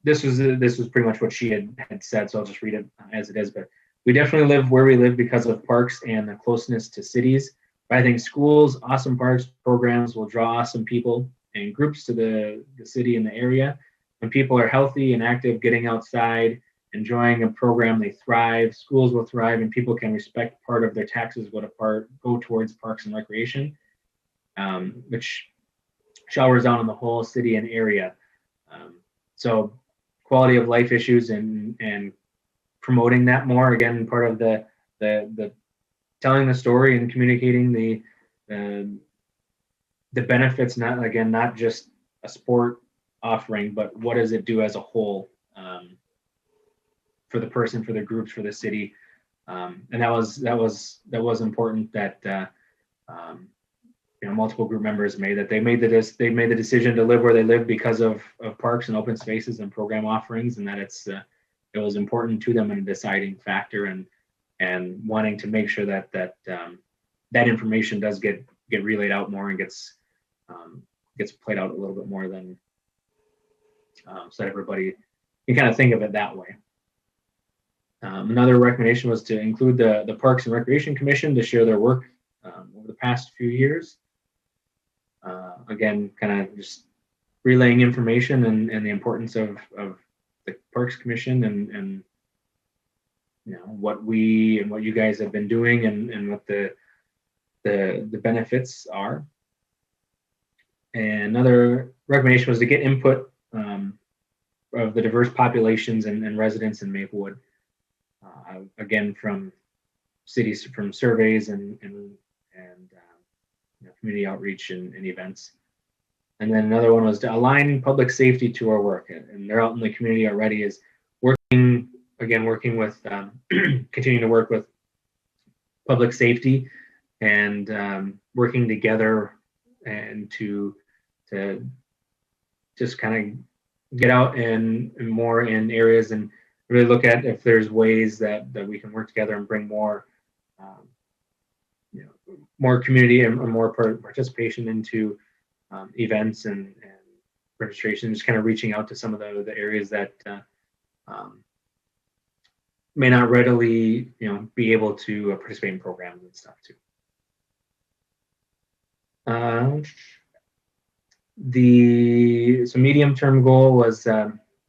this was pretty much what she had said, so I'll just read it as it is. But we definitely live where we live because of parks and the closeness to cities. But I think schools, awesome parks, programs will draw awesome people and groups to the city and the area. When people are healthy and active, getting outside, enjoying a program, they thrive. Schools will thrive, and people can respect part of their taxes go towards parks and recreation, which showers down on the whole city and area. So quality of life issues and promoting that more, again, part of the telling the story and communicating the benefits, not just a sport offering, but what does it do as a whole for the person, for the groups, for the city. And that was important that multiple group members made, that they made the decision to live where they live because of parks and open spaces and program offerings, and that it was important to them and a deciding factor, and wanting to make sure that that information does get relayed out more and gets played out a little bit more than so that everybody can kind of think of it that way. Another recommendation was to include the Parks and Recreation Commission to share their work over the past few years. Again, kind of just relaying information and the importance of the Parks Commission and what you guys have been doing and what the benefits are. And another recommendation was to get input of the diverse populations and residents in Maplewood. Again, from cities, from surveys and community outreach and events. And then another one was to align public safety to our work, and they're out in the community already, is working with continuing to work with public safety and working together and to just kind of get out and more in areas and really look at if there's ways that we can work together and bring more more community and more participation into events and registration, just kind of reaching out to some of the areas that may not readily be able to participate in programs and stuff too. So medium-term goal was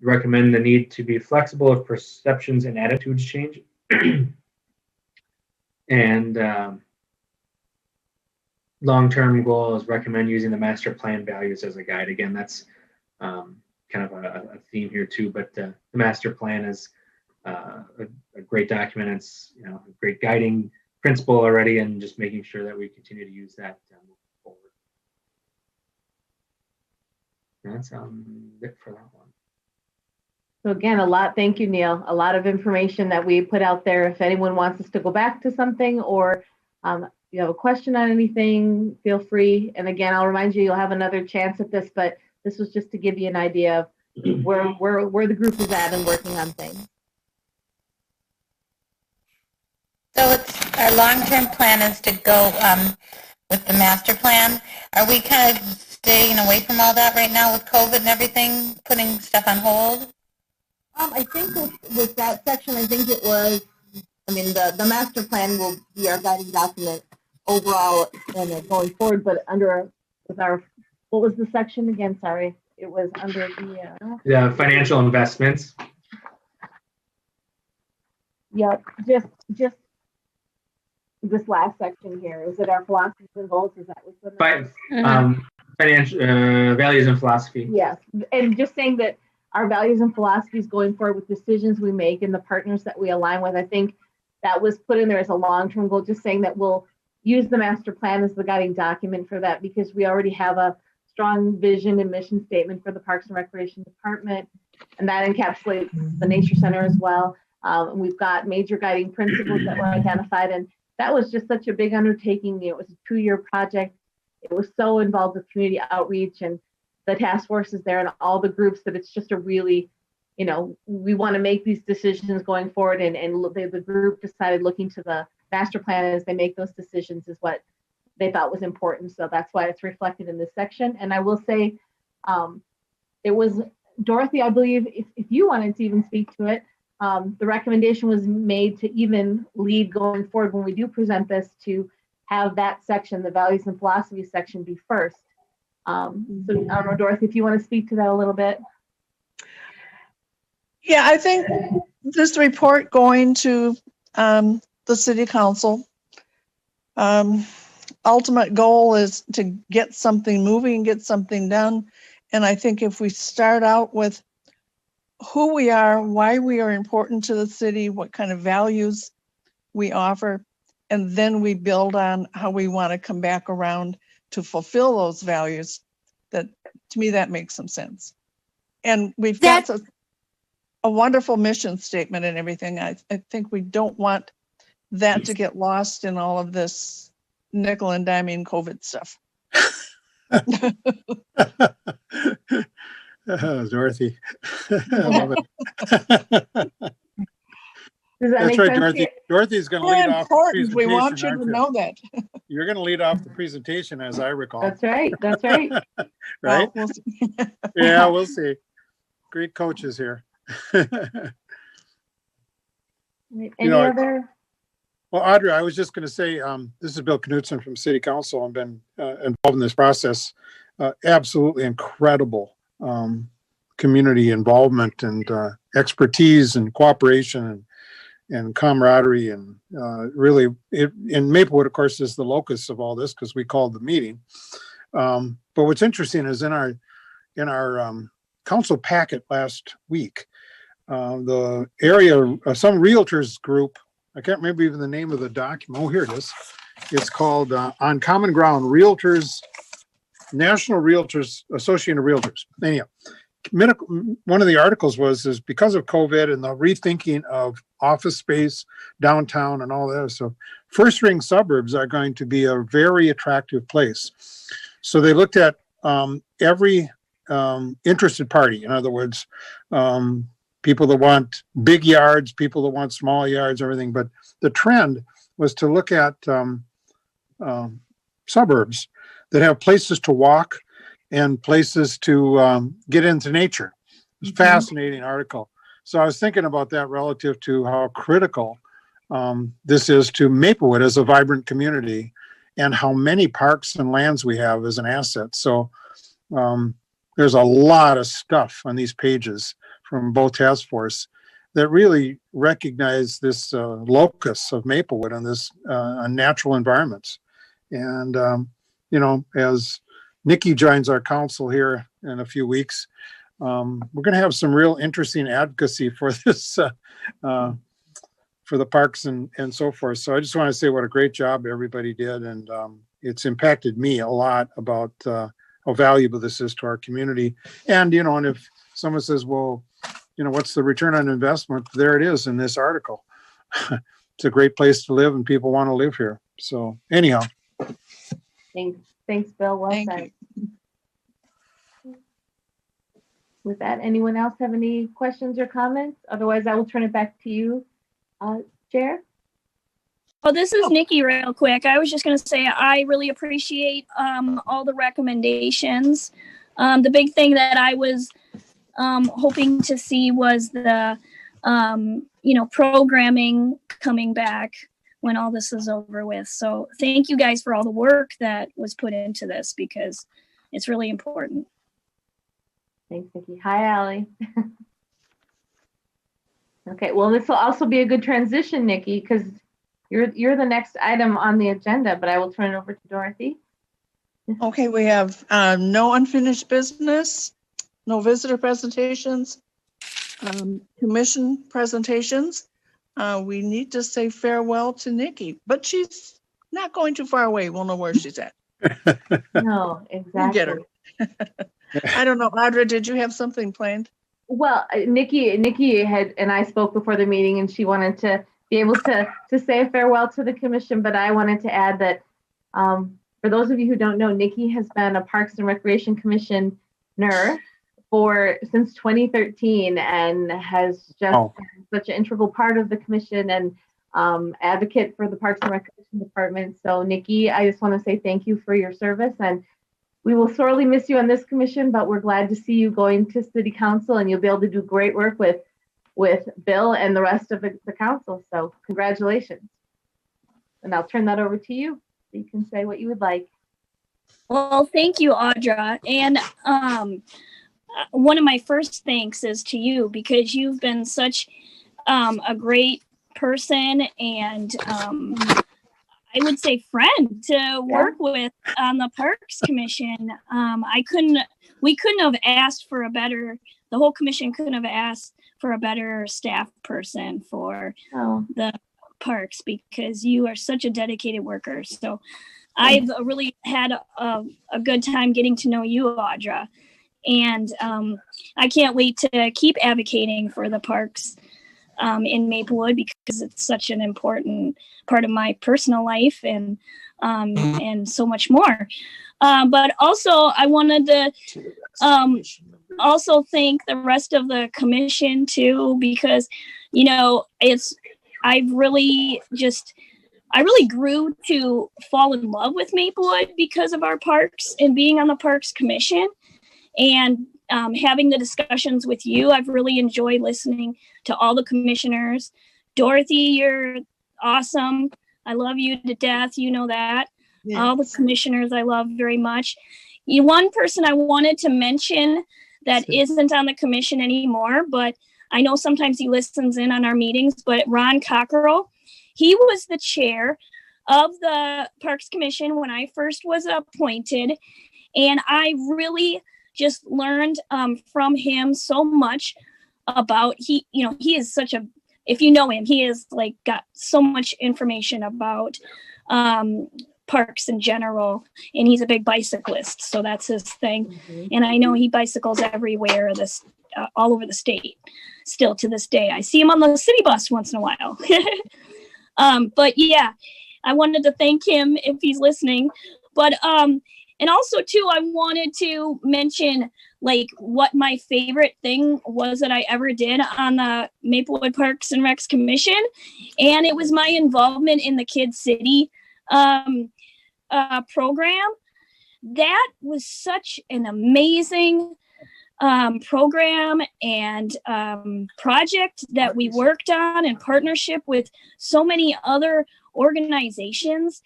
recommend the need to be flexible if perceptions and attitudes change. And long-term goal is recommend using the master plan values as a guide. Again, that's kind of a theme here too, but the master plan is a great document. It's a great guiding principle already, and just making sure that we continue to use that moving forward. And that's it for that one. so again, thank you, Neil. A lot of information that we put out there. If anyone wants us to go back to something, or you have a question on anything, feel free. And again, I'll remind you, you'll have another chance at this, but this was just to give you an idea of where the group is at and working on things. So it's our long-term plan is to go with the master plan. Are we kind of staying away from all that right now with COVID and everything, putting stuff on hold? I think with that section, I think it was, the master plan will be our guiding document overall and going forward, but what was the section again? Sorry, it was under the financial investments. Yeah, just this last section here. Is it our philosophies and goals? Is that what's the financial values and philosophy? Yes, and just saying that our values and philosophies going forward with decisions we make and the partners that we align with. I think that was put in there as a long-term goal, just saying that we'll use the master plan as the guiding document for that, because we already have a strong vision and mission statement for the Parks and Recreation Department, and that encapsulates the Nature Center as well. And we've got major guiding principles that were identified, and that was just such a big undertaking. It was a 2-year project. It was so involved with community outreach and the task forces there and all the groups that it's just a really, we want to make these decisions going forward. And the group decided looking to the master plan as they make those decisions is what they thought was important. So that's why it's reflected in this section. And I will say, it was Dorothy, I believe, if you wanted to even speak to it, the recommendation was made to even lead going forward when we do present this, to have that section, the values and philosophy section, be first. So I don't know, Dorothy, if you want to speak to that a little bit. Yeah, I think this report going to the city council, ultimate goal is to get something moving, get something done. And I think if we start out with who we are, why we are important to the city, what kind of values we offer, and then we build on how we want to come back around to fulfill those values, that to me, that makes some sense. And we've got a wonderful mission statement and everything. I think we don't want that to get lost in all of this nickel and diming COVID stuff. Dorothy. I love it. That's right, Dorothy. Dorothy's going to lead off the presentation. We want you to know that. You're going to lead off the presentation, as I recall. That's right. That's right. Right? We'll see. Yeah, we'll see. Great coaches here. Any other? Well, Audrey, I was just going to say, this is Bill Knutson from City Council. I've been involved in this process. Absolutely incredible community involvement and expertise and cooperation and camaraderie, and really, in Maplewood, of course, is the locus of all this because we called the meeting. But what's interesting is in our council packet last week, the area, some realtors group, I can't remember even the name of the document. Oh, here it is. It's called On Common Ground, Realtors, National Realtors, Association of Realtors. Anyhow, one of the articles is because of COVID and the rethinking of office space downtown and all that. So first ring suburbs are going to be a very attractive place. So they looked at every interested party. In other words, people that want big yards, people that want small yards, everything. But the trend was to look at suburbs that have places to walk and places to get into nature. It's a fascinating article. So I was thinking about that relative to how critical this is to Maplewood as a vibrant community and how many parks and lands we have as an asset. So there's a lot of stuff on these pages from both task force that really recognize this locus of Maplewood and this natural environments. And, as Nikki joins our council here in a few weeks, we're going to have some real interesting advocacy for this, for the parks and so forth. So I just want to say what a great job everybody did. And it's impacted me a lot about how valuable this is to our community. And, and if someone says, well, what's the return on investment? There it is in this article. It's a great place to live and people want to live here. So anyhow. Thanks, Bill. Well said. With that, anyone else have any questions or comments? Otherwise, I will turn it back to you, Chair. Well, this is Nikki real quick. I was just going to say I really appreciate all the recommendations. The big thing that I was hoping to see was the, programming coming back when all this is over with. So thank you guys for all the work that was put into this because it's really important. Thanks, Nikki. Hi, Allie. Okay, well, this will also be a good transition, Nikki, because you're the next item on the agenda, but I will turn it over to Dorothy. Okay, we have no unfinished business, no visitor presentations, commission presentations. we need to say farewell to Nikki, but she's not going too far away. We'll know where she's at. No, We'll get her. exactly. I don't know. Audra, did you have something planned? Well, Nikki had, and I spoke before the meeting, and she wanted to be able to say a farewell to the commission, but I wanted to add that for those of you who don't know, Nikki has been a Parks and Recreation Commissioner since 2013 and has just been such an integral part of the commission and advocate for the Parks and Recreation Department. So Nikki, I just want to say thank you for your service, and we will sorely miss you on this commission, but we're glad to see you going to City Council, and you'll be able to do great work with Bill and the rest of the council. So congratulations. And I'll turn that over to you so you can say what you would like. Well, thank you, Audra. And one of my first thanks is to you because you've been such a great person and I would say friend to work with on the Parks Commission. We couldn't have asked for a better, the whole commission couldn't have asked for a better staff person for the parks because you are such a dedicated worker. So I've really had a good time getting to know you, Audra. And I can't wait to keep advocating for the parks in Maplewood because it's such an important part of my personal life and so much more. But also I wanted to also thank the rest of the commission too, because, you know, I really grew to fall in love with Maplewood because of our parks and being on the Parks Commission and having the discussions with you. I've really enjoyed listening to all the commissioners. Dorothy, you're awesome. I love you to death. You know that. Yes. All the commissioners I love very much. One person I wanted to mention that isn't on the commission anymore, but I know sometimes he listens in on our meetings, but Ron Cockerell, he was the chair of the Parks Commission when I first was appointed. And I really just learned from him so much about, he is such a, if you know him, he is like got so much information about parks in general, and he's a big bicyclist, so that's his thing. Mm-hmm. And I know he bicycles everywhere, all over the state, still to this day. I see him on the city bus once in a while. But yeah, I wanted to thank him if he's listening. But and also too, I wanted to mention like what my favorite thing was that I ever did on the Maplewood Parks and Recs Commission, and it was my involvement in the Kid City program. That was such an amazing program and project that we worked on in partnership with so many other organizations.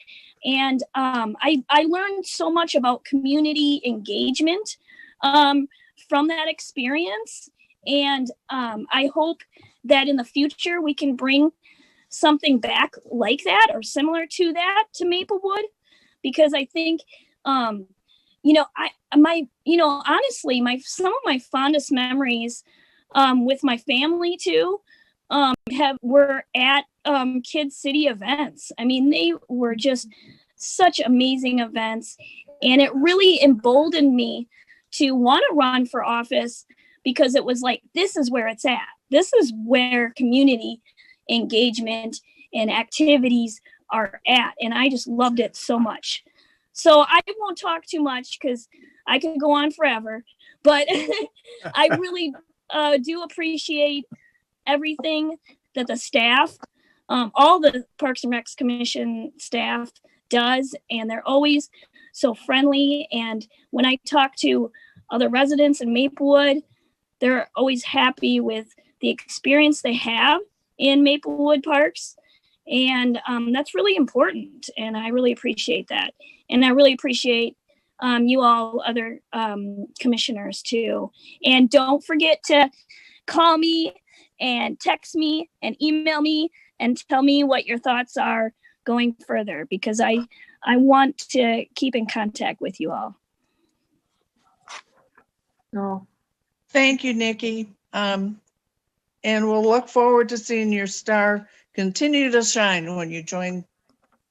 And I learned so much about community engagement from that experience. And I hope that in the future we can bring something back like that or similar to that to Maplewood, because I think, honestly, some of my fondest memories with my family too were at Kid City events. I mean, they were just such amazing events, and it really emboldened me to want to run for office because it was like, this is where it's at. This is where community engagement and activities are at, and I just loved it so much. So I won't talk too much because I could go on forever, but I really do appreciate everything that the staff, all the Parks and Recs Commission staff does, and they're always so friendly. And when I talk to other residents in Maplewood, they're always happy with the experience they have in Maplewood Parks. And that's really important, and I really appreciate that. And I really appreciate you all other commissioners too. And don't forget to call me and text me and email me and tell me what your thoughts are going further, because I want to keep in contact with you all. Oh. Thank you, Nikki. And we'll look forward to seeing your star continue to shine when you join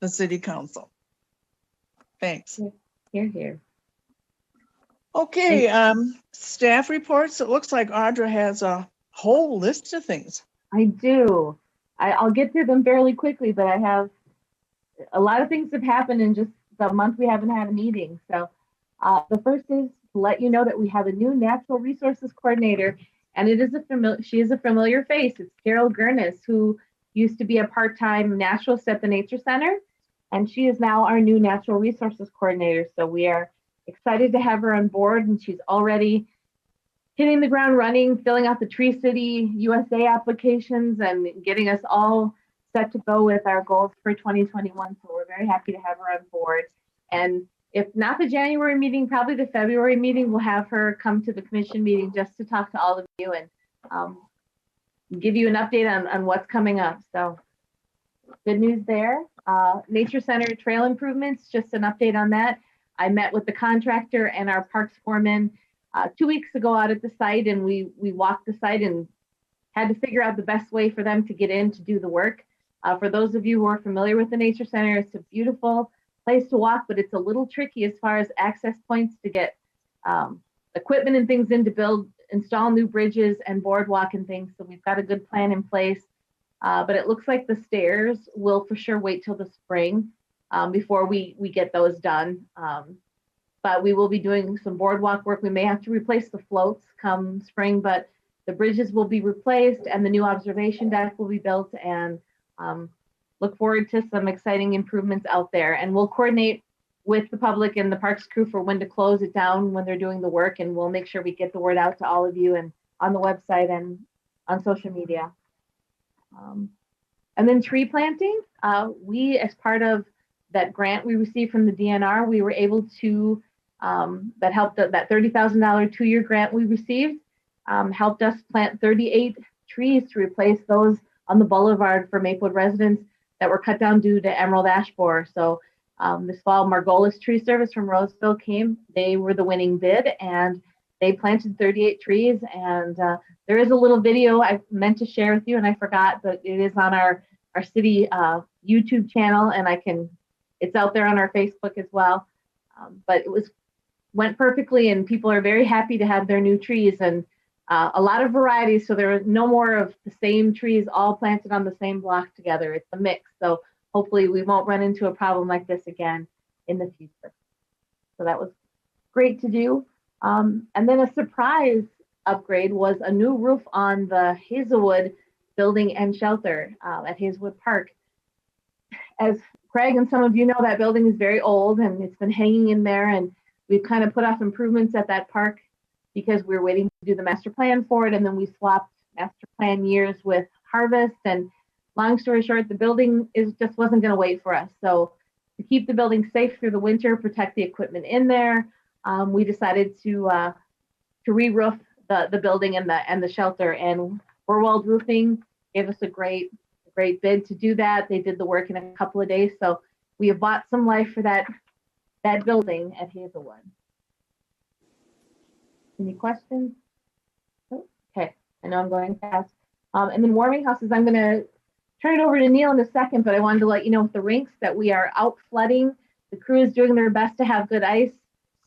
the city council. Thanks. Here, here. Okay, staff reports. It looks like Audra has a whole list of things. I do. I'll get through them fairly quickly, but I have a lot of things have happened in just the month we haven't had a meeting. So the first is to let you know that we have a new natural resources coordinator, and it is she is a familiar face. It's Carol Gurnis, who used to be a part-time naturalist at the Nature Center, and she is now our new natural resources coordinator. So we are excited to have her on board, and she's already hitting the ground running, filling out the Tree City USA applications and getting us all set to go with our goals for 2021. So we're very happy to have her on board. And if not the January meeting, probably the February meeting, we'll have her come to the commission meeting just to talk to all of you and give you an update on what's coming up. So good news there. Nature Center trail improvements, just an update on that. I met with the contractor and our parks foreman 2 weeks ago out at the site, and we walked the site and had to figure out the best way for them to get in to do the work. For those of you who are familiar with the Nature Center, it's a beautiful place to walk, but it's a little tricky as far as access points to get equipment and things in to install new bridges and boardwalk and things. So we've got a good plan in place, but it looks like the stairs will for sure wait till the spring before we get those done. But we will be doing some boardwalk work. We may have to replace the floats come spring, but the bridges will be replaced and the new observation deck will be built, and look forward to some exciting improvements out there. And we'll coordinate with the public and the parks crew for when to close it down when they're doing the work, and we'll make sure we get the word out to all of you and on the website and on social media. And then tree planting, we, as part of that grant we received from the DNR, we were able to, that helped, that $30,000 2-year grant we received, helped us plant 38 trees to replace those on the boulevard for Maplewood residents that were cut down due to emerald ash borer. So this fall, Margolis Tree Service from Roseville came. They were the winning bid, and they planted 38 trees. And there is a little video I meant to share with you, and I forgot, but it is on our city YouTube channel, and it's out there on our Facebook as well. But it went perfectly, and people are very happy to have their new trees, and a lot of varieties. So there are no more of the same trees all planted on the same block together. It's a mix. So hopefully we won't run into a problem like this again in the future. So that was great to do. And then a surprise upgrade was a new roof on the Hazelwood building and shelter at Hazelwood Park. As Craig and some of you know, that building is very old and it's been hanging in there, and we've kind of put off improvements at that park because we were waiting to do the master plan for it, and then we swapped master plan years with harvest, and long story short, the building just wasn't going to wait for us. So to keep the building safe through the winter, protect the equipment in there, we decided to re-roof the building and the shelter, and Burwald Roofing gave us a great bid to do that. They did the work in a couple of days, so we have bought some life for that building at Hazelwood. Any questions? Okay, I know I'm going fast. And then warming houses, I'm going to turn it over to Neil in a second, but I wanted to let you know with the rinks that we are out flooding. The crew is doing their best to have good ice.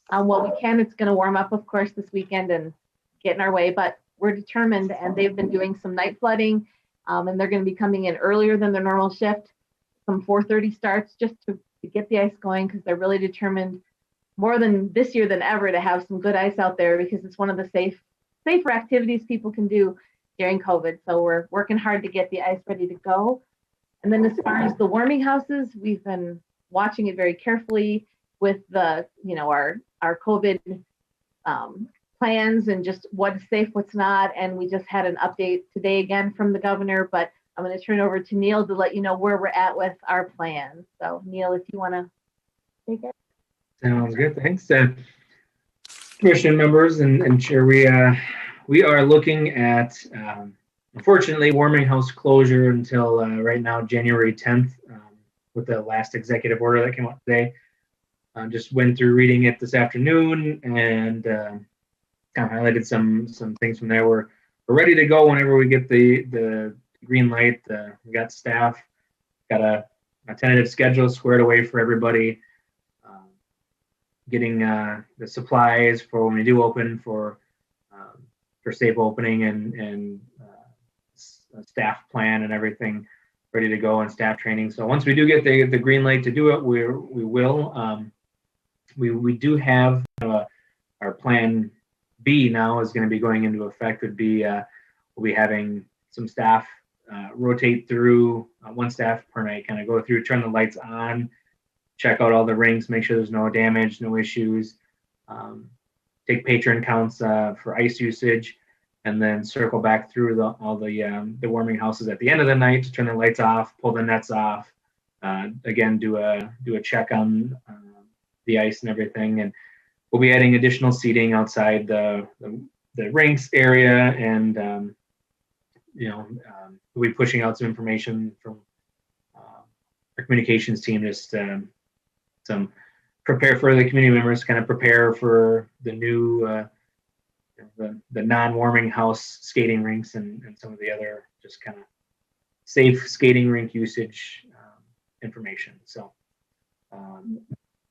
What we can, it's going to warm up, of course, this weekend and get in our way, but we're determined, and they've been doing some night flooding, and they're going to be coming in earlier than their normal shift, some 4:30 starts, just to get the ice going, because they're really determined more than this year than ever to have some good ice out there, because it's one of the safer activities people can do during COVID. So we're working hard to get the ice ready to go. And then as far as the warming houses, we've been watching it very carefully with the, our COVID plans and just what's safe, what's not. And we just had an update today again from the governor, but I'm going to turn it over to Neil to let you know where we're at with our plans. So Neil, if you want to take it. Sounds good. Thanks. Commission members and Chair, we are looking at, unfortunately, warming house closure until right now, January 10th, with the last executive order that came out today. Just went through reading it this afternoon and kind of highlighted some things from there. We're we're ready to go whenever we get the green light. We got staff, got a tentative schedule squared away for everybody. Getting the supplies for when we do open for safe opening and a staff plan and everything ready to go, and staff training. So once we do get the green light to do it, we will. We do have our plan B now is going to be going into effect. Would be we'll be having some staff rotate through, one staff per night, kind of go through, turn the lights on, check out all the rinks, make sure there's no damage, no issues, take patron counts for ice usage, and then circle back through all the warming houses at the end of the night to turn the lights off, pull the nets off, again do a check on the ice and everything. And we'll be adding additional seating outside the rinks area, and we'll be pushing out some information from our communications team, just some prepare for the community members, kind of prepare for the new the non-warming house skating rinks and some of the other just kind of safe skating rink usage information. So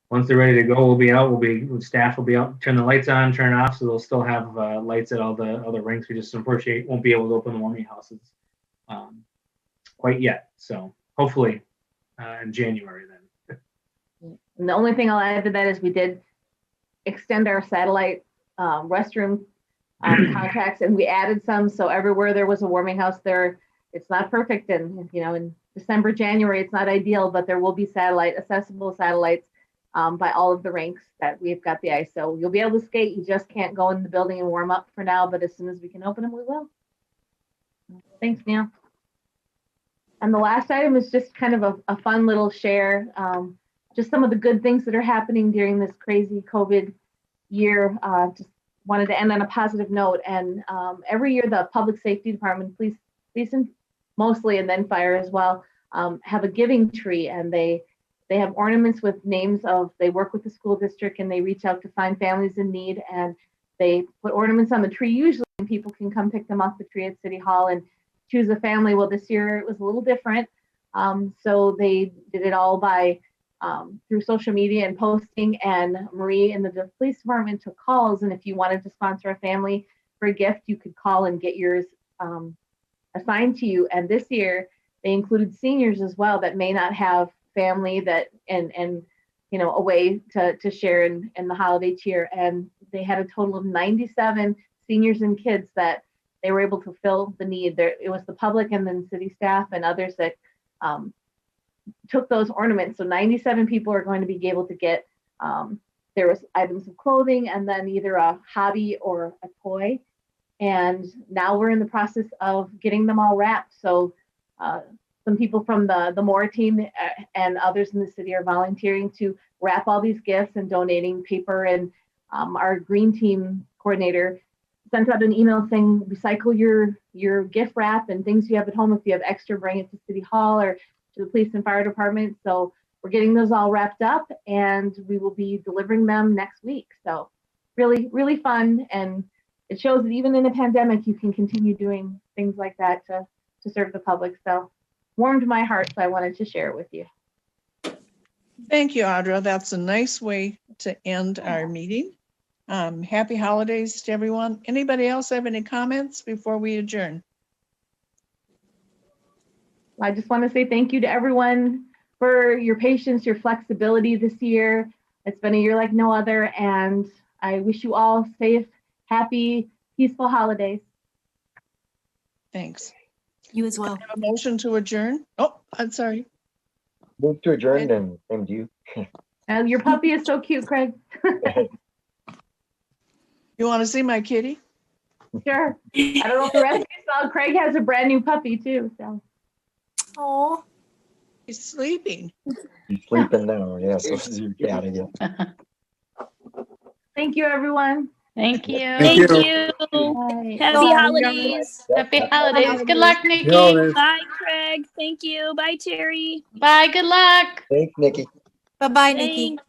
once they're ready to go, we'll be out. Staff will be out, turn the lights on, turn it off, so they'll still have lights at all the other rinks. We just unfortunately won't be able to open the warming houses quite yet. So hopefully in January then. And the only thing I'll add to that is we did extend our satellite restroom contracts, and we added some. So everywhere there was a warming house there, it's not perfect. And, in December, January, it's not ideal, but there will be accessible satellites by all of the rinks that we've got the ice. So you'll be able to skate. You just can't go in the building and warm up for now, but as soon as we can open them, we will. Thanks, Neil. And the last item is just kind of a fun little share. Just some of the good things that are happening during this crazy COVID year. Just wanted to end on a positive note. And every year, the Public Safety Department, police and mostly, and then fire as well, have a giving tree, and they have ornaments with names they work with the school district, and they reach out to find families in need, and they put ornaments on the tree usually, and people can come pick them off the tree at City Hall and choose a family. Well, this year it was a little different. So they did it all by through social media and posting, and Marie in the police department took calls, and if you wanted to sponsor a family for a gift, you could call and get yours assigned to you. And this year they included seniors as well that may not have family that and a way to share in the holiday cheer. And they had a total of 97 seniors and kids that they were able to fill the need. It was the public and then city staff and others that took those ornaments. So 97 people are going to be able to get, there was items of clothing and then either a hobby or a toy. And now we're in the process of getting them all wrapped. So some people from the MORE team and others in the city are volunteering to wrap all these gifts and donating paper. And our green team coordinator sent out an email saying, recycle your gift wrap and things you have at home. If you have extra, bring it to City Hall or to the police and fire department. So we're getting those all wrapped up, and we will be delivering them next week. So really, really fun. And it shows that even in a pandemic, you can continue doing things like that to serve the public. So warmed my heart, so I wanted to share it with you. Thank you, Audra. That's a nice way to end our meeting. Happy holidays to everyone. Anybody else have any comments before we adjourn? I just want to say thank you to everyone for your patience, your flexibility this year. It's been a year like no other, and I wish you all safe, happy, peaceful holidays. Thanks. You as well. Have a motion to adjourn? Oh, I'm sorry. Move to adjourn and you. And your puppy is so cute, Craig. You want to see my kitty? Sure. I don't know if the rest of you saw, Craig has a brand new puppy too. So. Oh, He's sleeping. He's sleeping now. Yeah, so this is your cat again. Thank you, everyone. Thank you. Thank Thank you. you. Bye. Happy holidays. Happy holidays. Good luck, Nikki. Holidays. Bye, Craig. Thank you. Bye, Terry. Bye. Good luck. Thanks, Nikki. bye-bye, Nikki. Thanks.